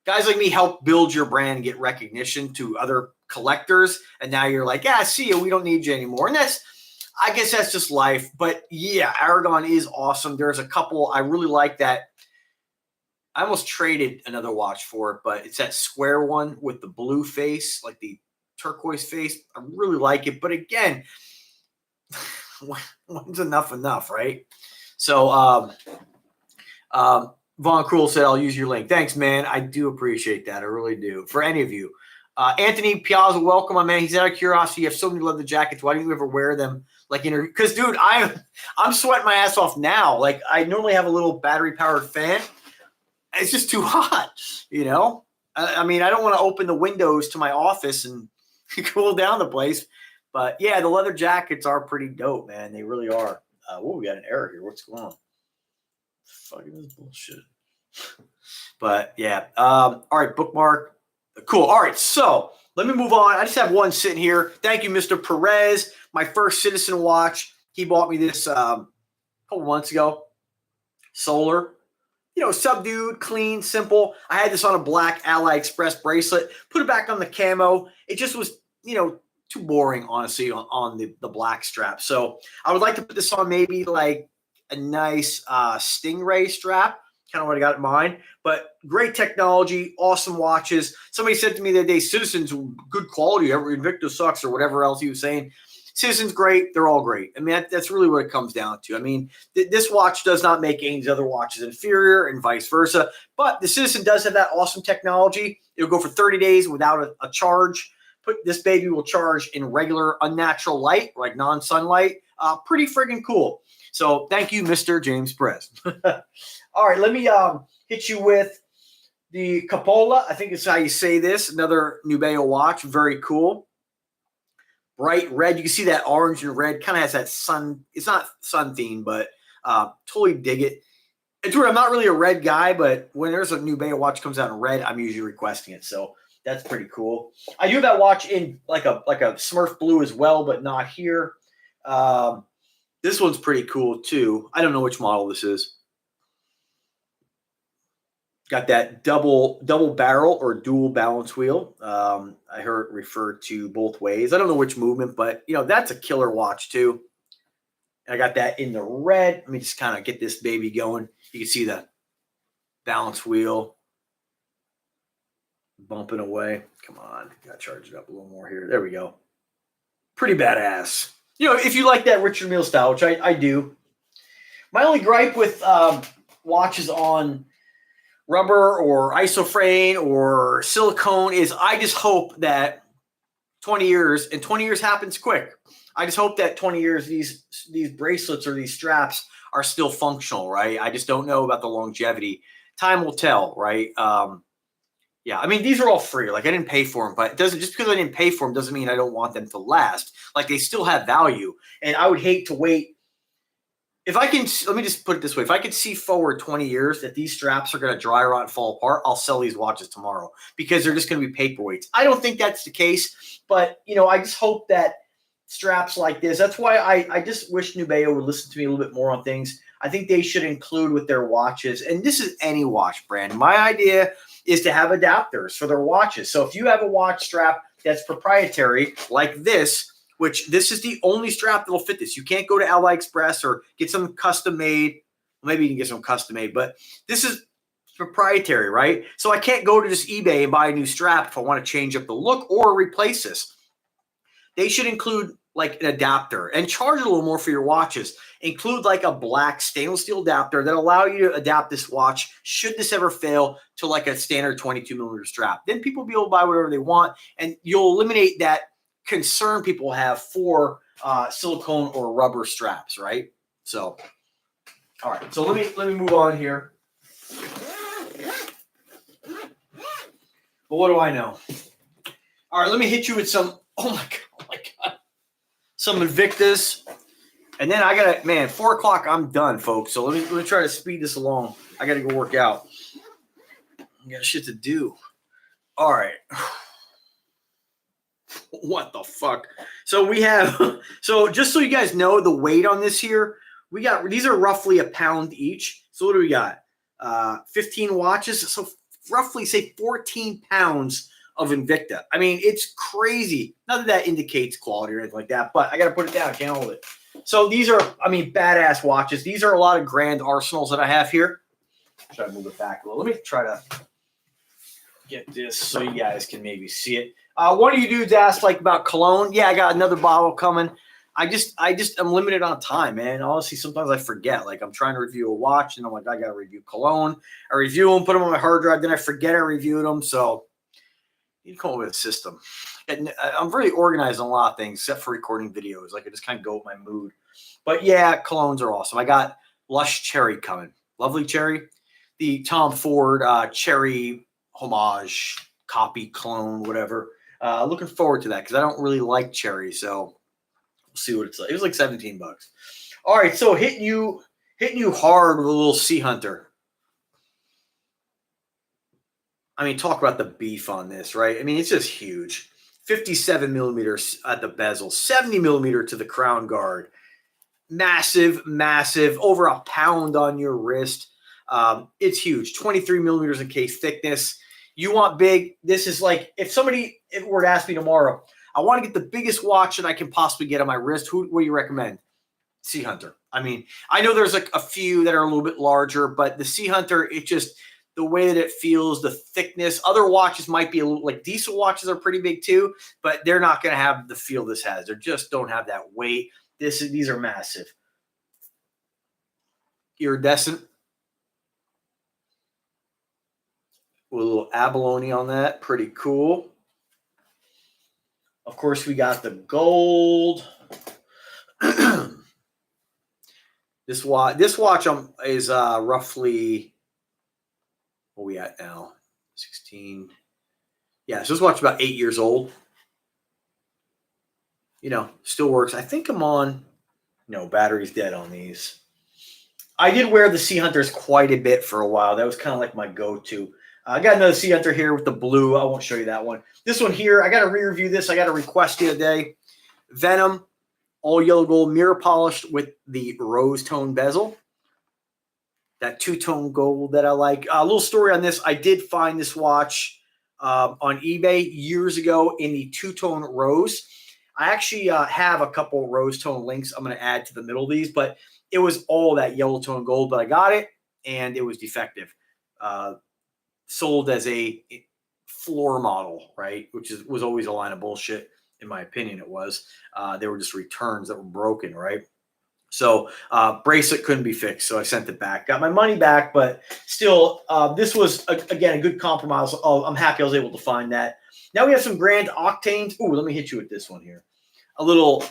guys like me help build your brand and get recognition to other collectors. And now you're like, yeah, see you. We don't need you anymore. And I guess that's just life. But yeah, Aragon is awesome. There's a couple I really like that. I almost traded another watch for it, but it's that square one with the blue face, like the turquoise face. I really like it. But again, when's enough, right? So Von Krul said, I'll use your link. Thanks, man. I do appreciate that. I really do. For any of you. Anthony Piazza, welcome, my man. He's out of curiosity. You have so many leather jackets. Why don't you ever wear them? Because, dude, I'm sweating my ass off now. Like, I normally have a little battery-powered fan. It's just too hot, I mean, I don't want to open the windows to my office and cool down the place. But, yeah, the leather jackets are pretty dope, man. They really are. We got an error here. What's going on? Fucking this bullshit. But, yeah. All right, bookmark. Cool. All right, so let me move on. I just have one sitting here. Thank you, Mr. Perez. My first Citizen watch. He bought me this a couple months ago. Solar. Subdued, clean, simple. I had this on a black AliExpress bracelet. Put it back on the camo. It just was, too boring, honestly, on the black strap. So I would like to put this on maybe like a nice Stingray strap. Kind of what I got in mind. But great technology, awesome watches. Somebody said to me the other day, Citizen's good quality. Invicta sucks or whatever else he was saying. Citizen's great. They're all great. I mean, that's really what it comes down to. I mean, this watch does not make any of the other watches inferior and vice versa. But the Citizen does have that awesome technology. It'll go for 30 days without a charge. This baby will charge in regular unnatural light, like non-sunlight. Pretty friggin' cool. So thank you, Mr. James Perez. All right, let me hit you with the Coppola. I think it's how you say this. Another NewBo watch. Very cool. bright red. You can see that orange and red kind of has that sun. It's not sun theme, but totally dig it. It's weird. I'm not really a red guy, but when there's a NewBo watch comes out in red, I'm usually requesting it. So that's pretty cool. I do have that watch in like a Smurf blue as well, but not here. This one's pretty cool too. I don't know which model this is. Got that double barrel or dual balance wheel. I heard it referred to both ways. I don't know which movement, but that's a killer watch too. I got that in the red. Let me just kind of get this baby going. You can see the balance wheel bumping away. Come on, gotta charge it up a little more here. There we go. Pretty badass. If you like that Richard Mille style, which I do. My only gripe with watches on rubber or isofrane or silicone is I just hope that 20 years, and 20 years happens quick. I just hope that 20 years, these bracelets or these straps are still functional, right? I just don't know about the longevity. Time will tell, right? Yeah, I mean, these are all free. Like, I didn't pay for them, but it doesn't, just because I didn't pay for them doesn't mean I don't want them to last. Like, they still have value. And I would hate to wait. If I can, let me just put it this way. If I could see forward 20 years that these straps are going to dry rot and fall apart, I'll sell these watches tomorrow because they're just going to be paperweights. I don't think that's the case, but, I just hope that straps like this, that's why I just wish NewBo would listen to me a little bit more on things. I think they should include with their watches, and this is any watch brand. My idea is to have adapters for their watches. So if you have a watch strap that's proprietary like this, which this is the only strap that will fit this. You can't go to AliExpress or get some custom made. Maybe you can get some custom made, but this is proprietary, right? So I can't go to just eBay and buy a new strap if I want to change up the look or replace this. They should include like an adapter and charge a little more for your watches. Include like a black stainless steel adapter that allow you to adapt this watch should this ever fail to like a standard 22 millimeter strap. Then people will be able to buy whatever they want, and you'll eliminate that concern people have for silicone or rubber straps, right? So, all right. So let me move on here. But what do I know? All right, let me hit you with some. Oh my god, some Invictas, and then I gotta 4 o'clock. I'm done, folks. So let me try to speed this along. I gotta go work out. I got shit to do. All right. What the fuck? So we have, so just so you guys know the weight on this here, we got, these are roughly a pound each. So what do we got? 15 watches. So roughly say 14 pounds of Invicta. I mean, it's crazy. Not that indicates quality or anything like that, but I got to put it down. I can't hold it. So these are, badass watches. These are a lot of grand arsenals that I have here. Try to move it back a little. Let me try to get this so you guys can maybe see it. One of you dudes asked like about cologne. Yeah, I got another bottle coming. I'm limited on time, man. Honestly, sometimes I forget. Like I'm trying to review a watch and I'm like, I got to review cologne. I review them, put them on my hard drive. Then I forget I reviewed them. So you can come up with a system. And I'm really organized on a lot of things except for recording videos. Like I just kind of go with my mood. But yeah, colognes are awesome. I got Lush Cherry coming. Lovely Cherry. The Tom Ford Cherry homage copy clone, whatever. Looking forward to that because I don't really like cherry, so we'll see what it's like. It was like $17. All right, so hitting you hard with a little Sea Hunter. I mean, talk about the beef on this, right? I mean, it's just huge. 57 millimeters at the bezel, 70 millimeter to the crown guard. Massive, over a pound on your wrist. It's huge. 23 millimeters in case thickness. You want big. This is like, if somebody were to ask me tomorrow, I want to get the biggest watch that I can possibly get on my wrist. What do you recommend? Sea Hunter. I mean, I know there's like a few that are a little bit larger, but the Sea Hunter, it just, the way that it feels, the thickness. Other watches might be a little, like diesel watches are pretty big too, but they're not going to have the feel this has. They just don't have that weight. These are massive. Iridescent. With a little abalone on that. Pretty cool. Of course, we got the gold. This watch is roughly, what are we at now? 16. Yeah, so this watch is about 8 years old. still works. I think I'm on, no, battery's dead on these. I did wear the Sea Hunters quite a bit for a while. That was kind of like my go-to. I got another Sea Hunter here with the blue. I won't show you that one. This one here, I got to re-review this. I got a request the other day. Venom, all yellow gold, mirror polished with the rose tone bezel. That two-tone gold that I like. A little story on this. I did find this watch on eBay years ago in the two-tone rose. I actually have a couple rose tone links I'm going to add to the middle of these, but it was all that yellow tone gold, but I got it and it was defective. Sold as a floor model, right? Which was always a line of bullshit, in my opinion. It was. They were just returns that were broken, right? So bracelet couldn't be fixed, so I sent it back. Got my money back, but still, this was again a good compromise. I'm happy I was able to find that. Now we have some Grand Octanes. Ooh, let me hit you with this one here. A little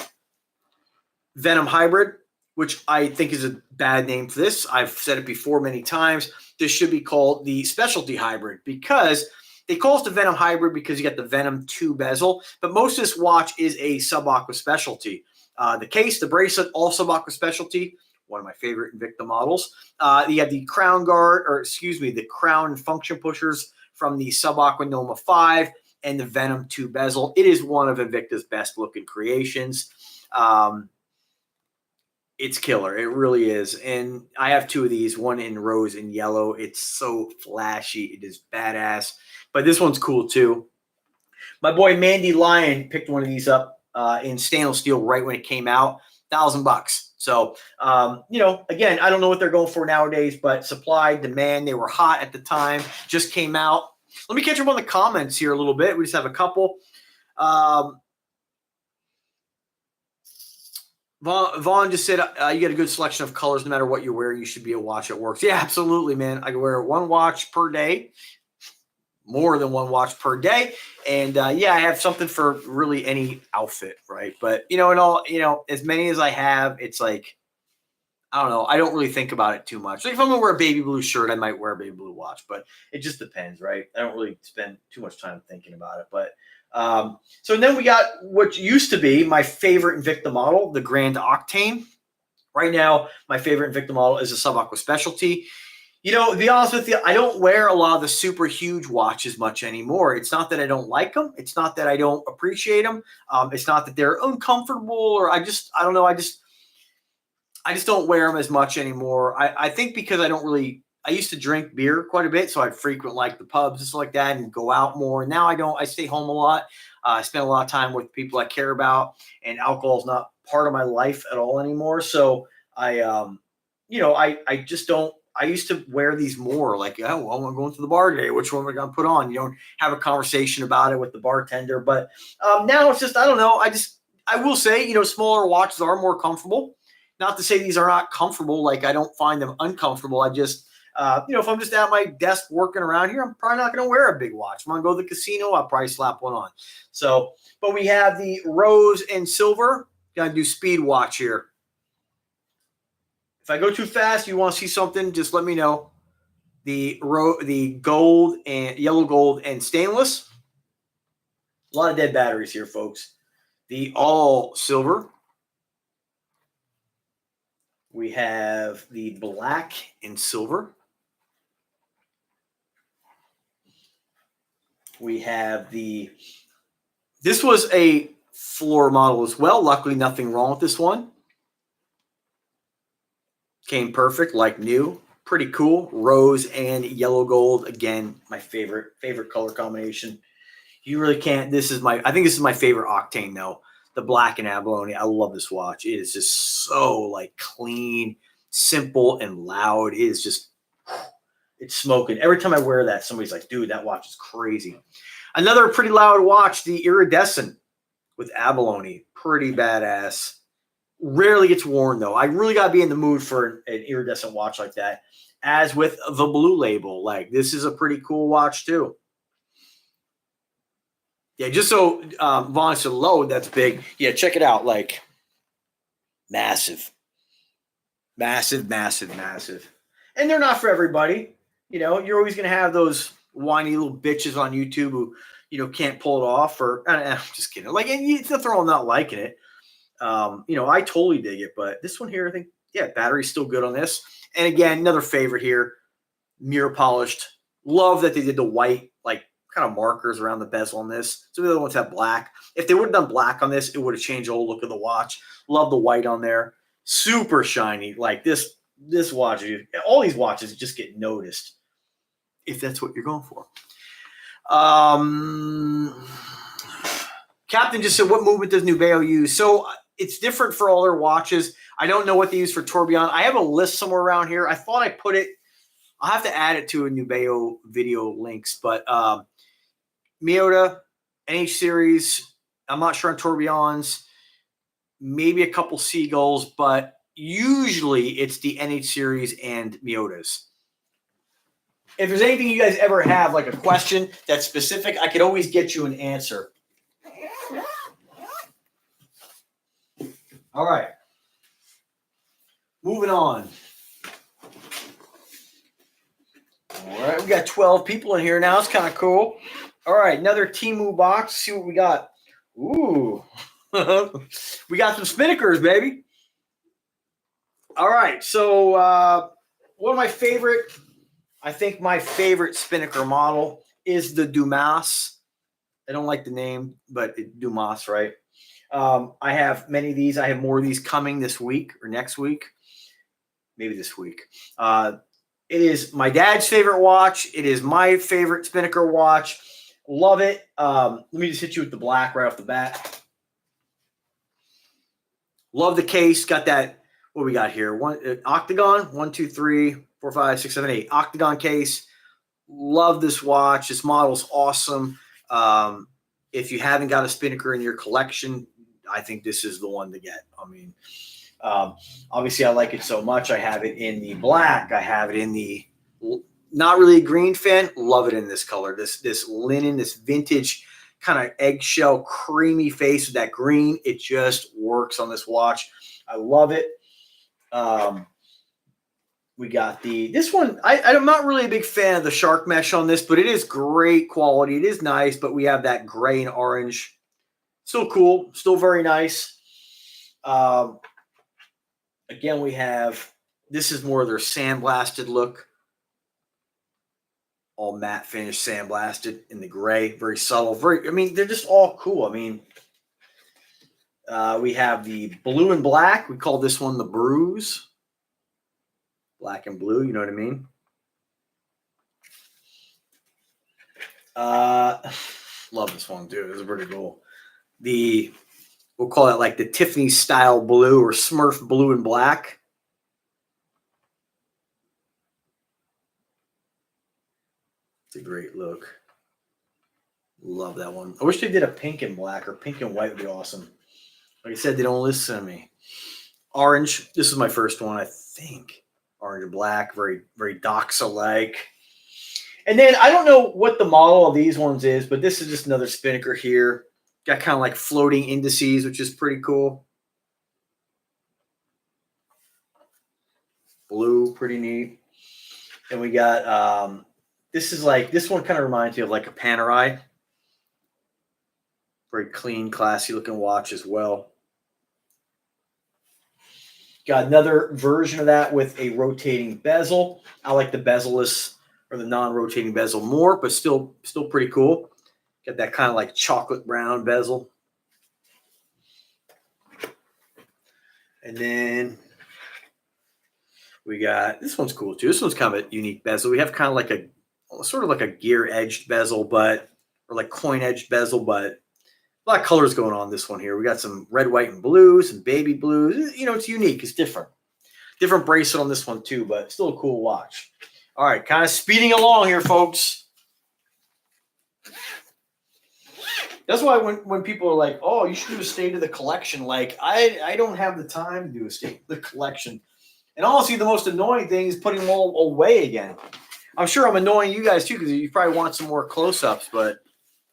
Venom Hybrid, which I think is a bad name for this. I've said it before many times. This should be called the Specialty Hybrid because they call it the Venom Hybrid because you got the Venom 2 bezel, but most of this watch is a Sub-Aqua Specialty. The case, the bracelet, all Sub-Aqua Specialty, one of my favorite Invicta models. You have the crown guard, or excuse me, the crown function pushers from the Sub-Aqua Noma 5 and the Venom 2 bezel. It is one of Invicta's best looking creations. It's killer. It really is. And I have two of these, one in rose and yellow. It's so flashy. It is badass. But this one's cool too. My boy Mandy Lyon picked one of these up in stainless steel right when it came out. $1,000. So, again, I don't know what they're going for nowadays, but supply, demand, they were hot at the time, just came out. Let me catch up on the comments here a little bit. We just have a couple. Vaughn just said, you get a good selection of colors no matter what you wear. You should be a watch that works. Yeah, absolutely, man. I can wear one watch per day, more than one watch per day. And, I have something for really any outfit, right? But, as many as I have, it's like, I don't know. I don't really think about it too much. Like if I'm going to wear a baby blue shirt, I might wear a baby blue watch. But it just depends, right? I don't really spend too much time thinking about it. But so then we got what used to be my favorite Invicta model, the Grand Octane. Right now, my favorite Invicta model is a Sub-Aqua Specialty. To be honest with you, I don't wear a lot of the super huge watches much anymore. It's not that I don't like them. It's not that I don't appreciate them. It's not that they're uncomfortable or I don't know. I just don't wear them as much anymore. I think because I used to drink beer quite a bit, so I'd frequent like the pubs and stuff like that and go out more. Now I don't. I stay home a lot. I spend a lot of time with people I care about, and alcohol is not part of my life at all anymore. So I just don't. I used to wear these more like, oh, well, I'm going to the bar today. Which one am I going to put on? You don't have a conversation about it with the bartender. But now it's just, I don't know. I will say, smaller watches are more comfortable. Not to say these are not comfortable. Like I don't find them uncomfortable. I just, if I'm just at my desk working around here, I'm probably not going to wear a big watch. If I'm going to go to the casino, I'll probably slap one on. So, but we have the rose and silver. Got to do speed watch here. If I go too fast, you want to see something, just let me know. The gold and yellow gold and stainless. A lot of dead batteries here, folks. The all silver. We have the black and silver. We have this was a floor model as well. Luckily, nothing wrong with this one. Came perfect, like new. Pretty cool. Rose and yellow gold. Again, my favorite color combination. You really can't. I think this is my favorite Octane though. The black and abalone. I love this watch. It is just so like clean, simple, and loud. It is just, it's smoking. Every time I wear that, somebody's like, dude, that watch is crazy. Another pretty loud watch, the iridescent with abalone. Pretty badass. Rarely gets worn though. I really got to be in the mood for an iridescent watch like that. As with the blue label, like this is a pretty cool watch too. Yeah, just so Vaughn said load, that's big. Yeah, check it out. Like massive. Massive, massive, massive. And they're not for everybody. You're always going to have those whiny little bitches on YouTube who, can't pull it off, or I'm just kidding. Like, and it's nothing wrong with not liking it. I totally dig it, but this one here, I think, yeah, battery's still good on this. And again, another favorite here, mirror polished. Love that they did the white, like, kind of markers around the bezel on this. So the other ones have black. If they would have done black on this, it would have changed the whole look of the watch. Love the white on there. Super shiny. Like this watch, all these watches just get noticed if that's what you're going for. Captain just said, what movement does NewBo use? So it's different for all their watches. I don't know what they use for tourbillon. I have a list somewhere around here. I thought I put it. I'll have to add it to a NewBo video links, but Miyota, NH series. I'm not sure on tourbillons. Maybe a couple Seagulls, but usually it's the NH series and Miyotas. If there's anything you guys ever have, like a question that's specific, I could always get you an answer. All right. Moving on. All right, we got 12 people in here now. It's kind of cool. All right, another Temu box. See what we got. Ooh. We got some Spinnakers, baby. All right, so one of my favorite, I think my favorite Spinnaker model is the Dumas. I don't like the name, but Dumas, right? I have many of these. I have more of these coming this week or next week. Maybe this week. It is my dad's favorite watch. It is my favorite Spinnaker watch. Love it. Let me just hit you with the black right off the bat. Love the case. Got that. What we got here? One octagon. 1, 2, 3, 4, 5, 6, 7, 8. Octagon case. Love this watch. This model's awesome. If you haven't got a Spinnaker in your collection, I think this is the one to get. I mean, obviously I like it so much. I have it in the black. I have it in the not really a green fan. Love it in this color. This linen, this vintage kind of eggshell creamy face with that green. It just works on this watch. I love it. We got this one. I'm not really a big fan of the shark mesh on this, but it is great quality. It is nice, but we have that gray and orange. Still cool. Still very nice. Again, we have, this is more of their sandblasted look. All matte finish, sandblasted in the gray. Very subtle. I mean, they're just all cool. I mean, we have the blue and black. We call this one the Bruise. Black and blue, you know what I mean? Love this one, too. This is pretty cool. We'll call it like the Tiffany style blue or Smurf blue and black. It's a great look. Love that one. I wish they did a pink and black, or pink and white would be awesome. Like I said, they don't listen to me. Orange. This is my first one, I think. Orange and black, very, very Doxa-like. And then I don't know what the model of these ones is, but this is just another Spinnaker here. Got kind of like floating indices, which is pretty cool. Blue, pretty neat. And we got, this one kind of reminds me of like a Panerai. Very clean, classy looking watch as well. Got another version of that with a rotating bezel. I like the bezel-less or the non-rotating bezel more, but still pretty cool. Got that kind of like chocolate brown bezel. And then we got, this one's cool too. This one's kind of a unique bezel. We have kind of like sort of like a gear-edged bezel, or like coin-edged bezel, but a lot of colors going on this one here. We got some red, white, and blue, some baby blues. You know, it's unique. It's different. Different bracelet on this one too, but still a cool watch. All right, kind of speeding along here, folks. That's why when people are like, oh, you should do a state of the collection, like, I don't have the time to do a state of the collection. And honestly, the most annoying thing is putting them all away again. I'm sure I'm annoying you guys too, because you probably want some more close-ups, but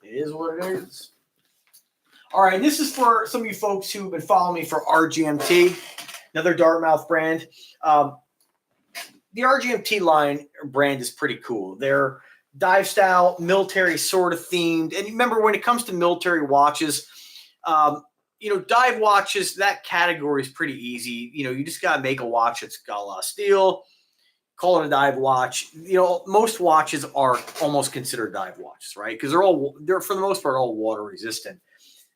it is what it is. All right, and this is for some of you folks who have been following me for RGMT, another Dartmouth brand. The RGMT line brand is pretty cool. They're dive style, military sort of themed. And remember, when it comes to military watches, dive watches, that category is pretty easy. You just got to make a watch that's got a lot of steel, call it a dive watch. Most watches are almost considered dive watches, right? Because they're for the most part all water resistant.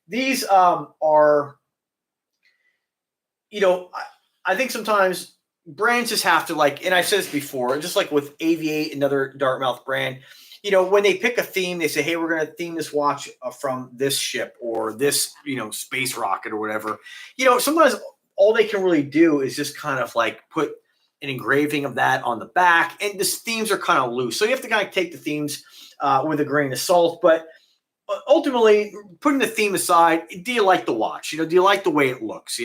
These are, I think sometimes brands just have to, like, and I've said this before, just like with Aviate, another Dartmouth brand, when they pick a theme, they say, hey, we're going to theme this watch from this ship or this, space rocket or whatever. Sometimes all they can really do is just kind of like put an engraving of that on the back, and the themes are kind of loose. So you have to kind of take the themes with a grain of salt, but ultimately, putting the theme aside, do you like the watch? Do you like the way it looks?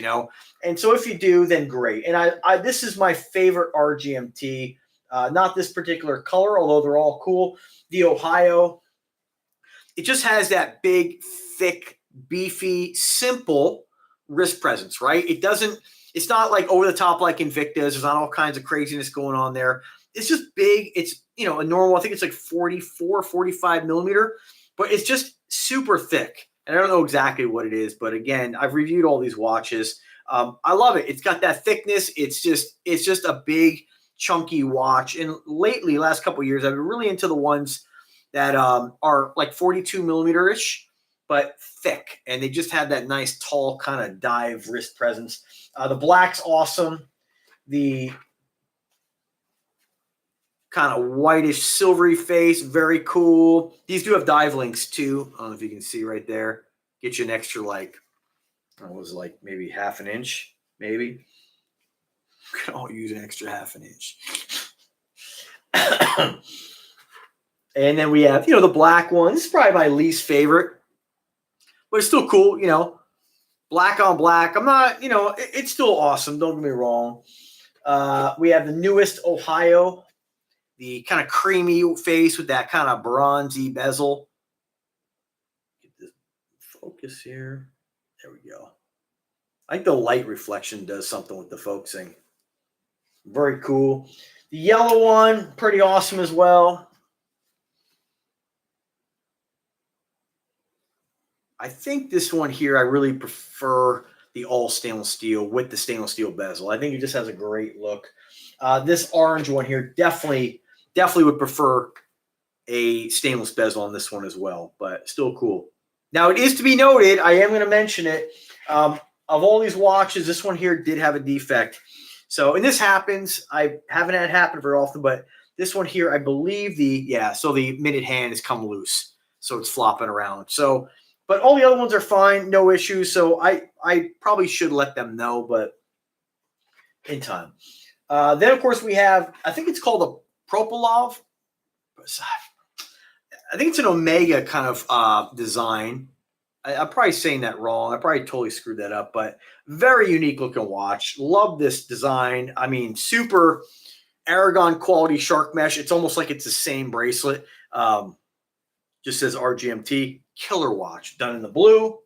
And so if you do, then great. And I this is my favorite RGMT, not this particular color, although they're all cool. The Ohio, it just has that big, thick, beefy, simple wrist presence, right? It's not like over the top like Invictas. There's not all kinds of craziness going on there. It's just big. It's, a normal, I think it's like 44, 45 millimeter, but it's just super thick. And I don't know exactly what it is, but again, I've reviewed all these watches. I love it. It's got that thickness. It's just a big, chunky watch. And lately, last couple of years, I've been really into the ones that are like 42 millimeter-ish, but thick. And they just have that nice, tall kind of dive wrist presence. The black's awesome. The kind of whitish, silvery face, very cool. These do have dive links too. I don't know if you can see right there. Get you an extra, like, what was it, like maybe half an inch, maybe. We can all use an extra half an inch. And then we have, the black one. This is probably my least favorite, but it's still cool, black on black. I'm not, it's still awesome. Don't get me wrong. We have the newest Ohio, the kind of creamy face with that kind of bronzy bezel. Get this focus here. There we go. I think the light reflection does something with the focusing. Very cool. The yellow one, pretty awesome as well. I think this one here, I really prefer the all stainless steel with the stainless steel bezel. I think it just has a great look. This orange one here, definitely would prefer a stainless bezel on this one as well, but still cool. Now, it is to be noted, I am going to mention it, of all these watches, this one here did have a defect. So, and this happens, I haven't had it happen very often, but this one here, I believe so the minute hand has come loose. So it's flopping around. So, but all the other ones are fine, no issues. So I probably should let them know, but in time. Then, of course, we have, I think it's called a Propolov. I think it's an Omega kind of design. I'm probably saying that wrong. I probably totally screwed that up, but very unique looking watch. Love this design. I mean, super Aragon quality shark mesh. It's almost like it's the same bracelet. Just says RGMT. Killer watch. Done in the blue.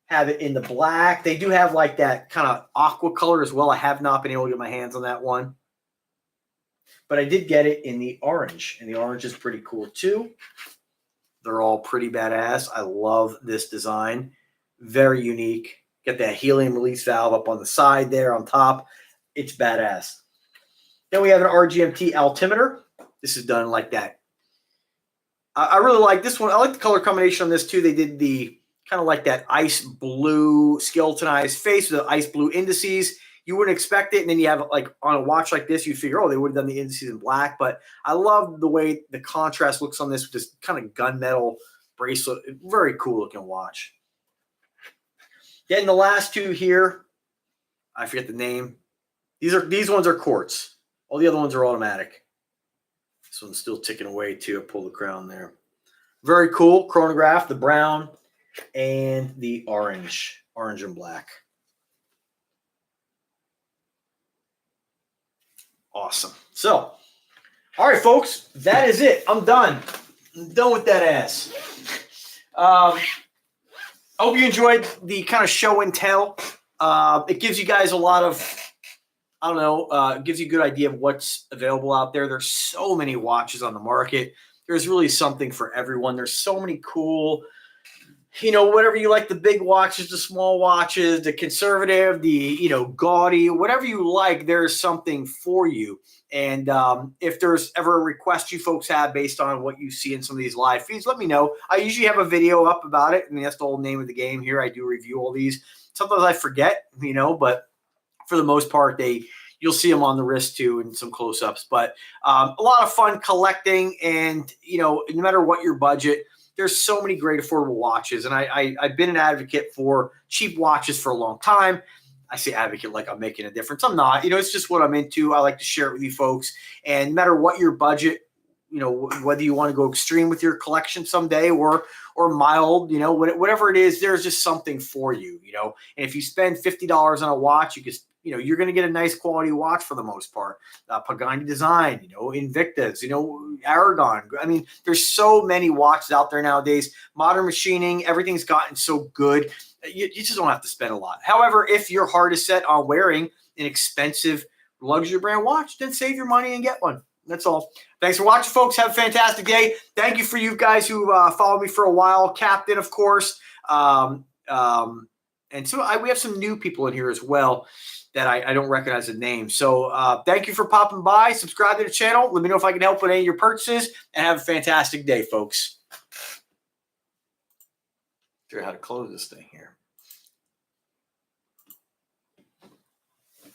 Have it in the black. They do have like that kind of aqua color as well. I have not been able to get my hands on that one, but I did get it in the orange, and the orange is pretty cool too. They're all pretty badass. I love this design. Very unique. Got that helium release valve up on the side there on top. It's badass. Then we have an RGMT altimeter. This is done like that. I really like this one. I like the color combination on this too. They did the kind of like that ice blue skeletonized face with the ice blue indices. You wouldn't expect it. And then you have, like, on a watch like this, you figure, oh, they would have done the indices in black. But I love the way the contrast looks on this with this kind of gunmetal bracelet. Very cool looking watch. Then the last two here, I forget the name. These ones are quartz. All the other ones are automatic. This one's still ticking away too. I pull the crown there. Very cool chronograph, the brown and the orange and black. Awesome. So, all right, folks, that is it. I'm done. I'm done with that ass. I hope you enjoyed the kind of show and tell. It gives you guys a lot of, it gives you a good idea of what's available out there. There's so many watches on the market. there's really something for everyone. There's so many cool, whatever you like, the big watches, the small watches, the conservative, the, gaudy, whatever you like, there's something for you. And if there's ever a request you folks have based on what you see in some of these live feeds, let me know. I usually have a video up about it. And that's the whole name of the game here. I do review all these. Sometimes I forget, but for the most part, you'll see them on the wrist too and some close-ups. But a lot of fun collecting. And, no matter what your budget, there's so many great affordable watches. And I've been an advocate for cheap watches for a long time. I say advocate like I'm making a difference. I'm not. It's just what I'm into. I like to share it with you folks. And no matter what your budget, whether you want to go extreme with your collection someday or mild, whatever it is, there's just something for you, And if you spend $50 on a watch, you can, you're going to get a nice quality watch for the most part. Pagani design, Invictas, Aragon. I mean, there's so many watches out there nowadays. Modern machining, everything's gotten so good. You just don't have to spend a lot. However, if your heart is set on wearing an expensive luxury brand watch, then save your money and get one. That's all. Thanks for watching, folks. Have a fantastic day. Thank you for you guys who followed me for a while. Captain, of course. And so we have some new people in here as well that I don't recognize the name. So thank you for popping by. Subscribe to the channel. Let me know if I can help with any of your purchases. And have a fantastic day, folks. Figure out how to close this thing here.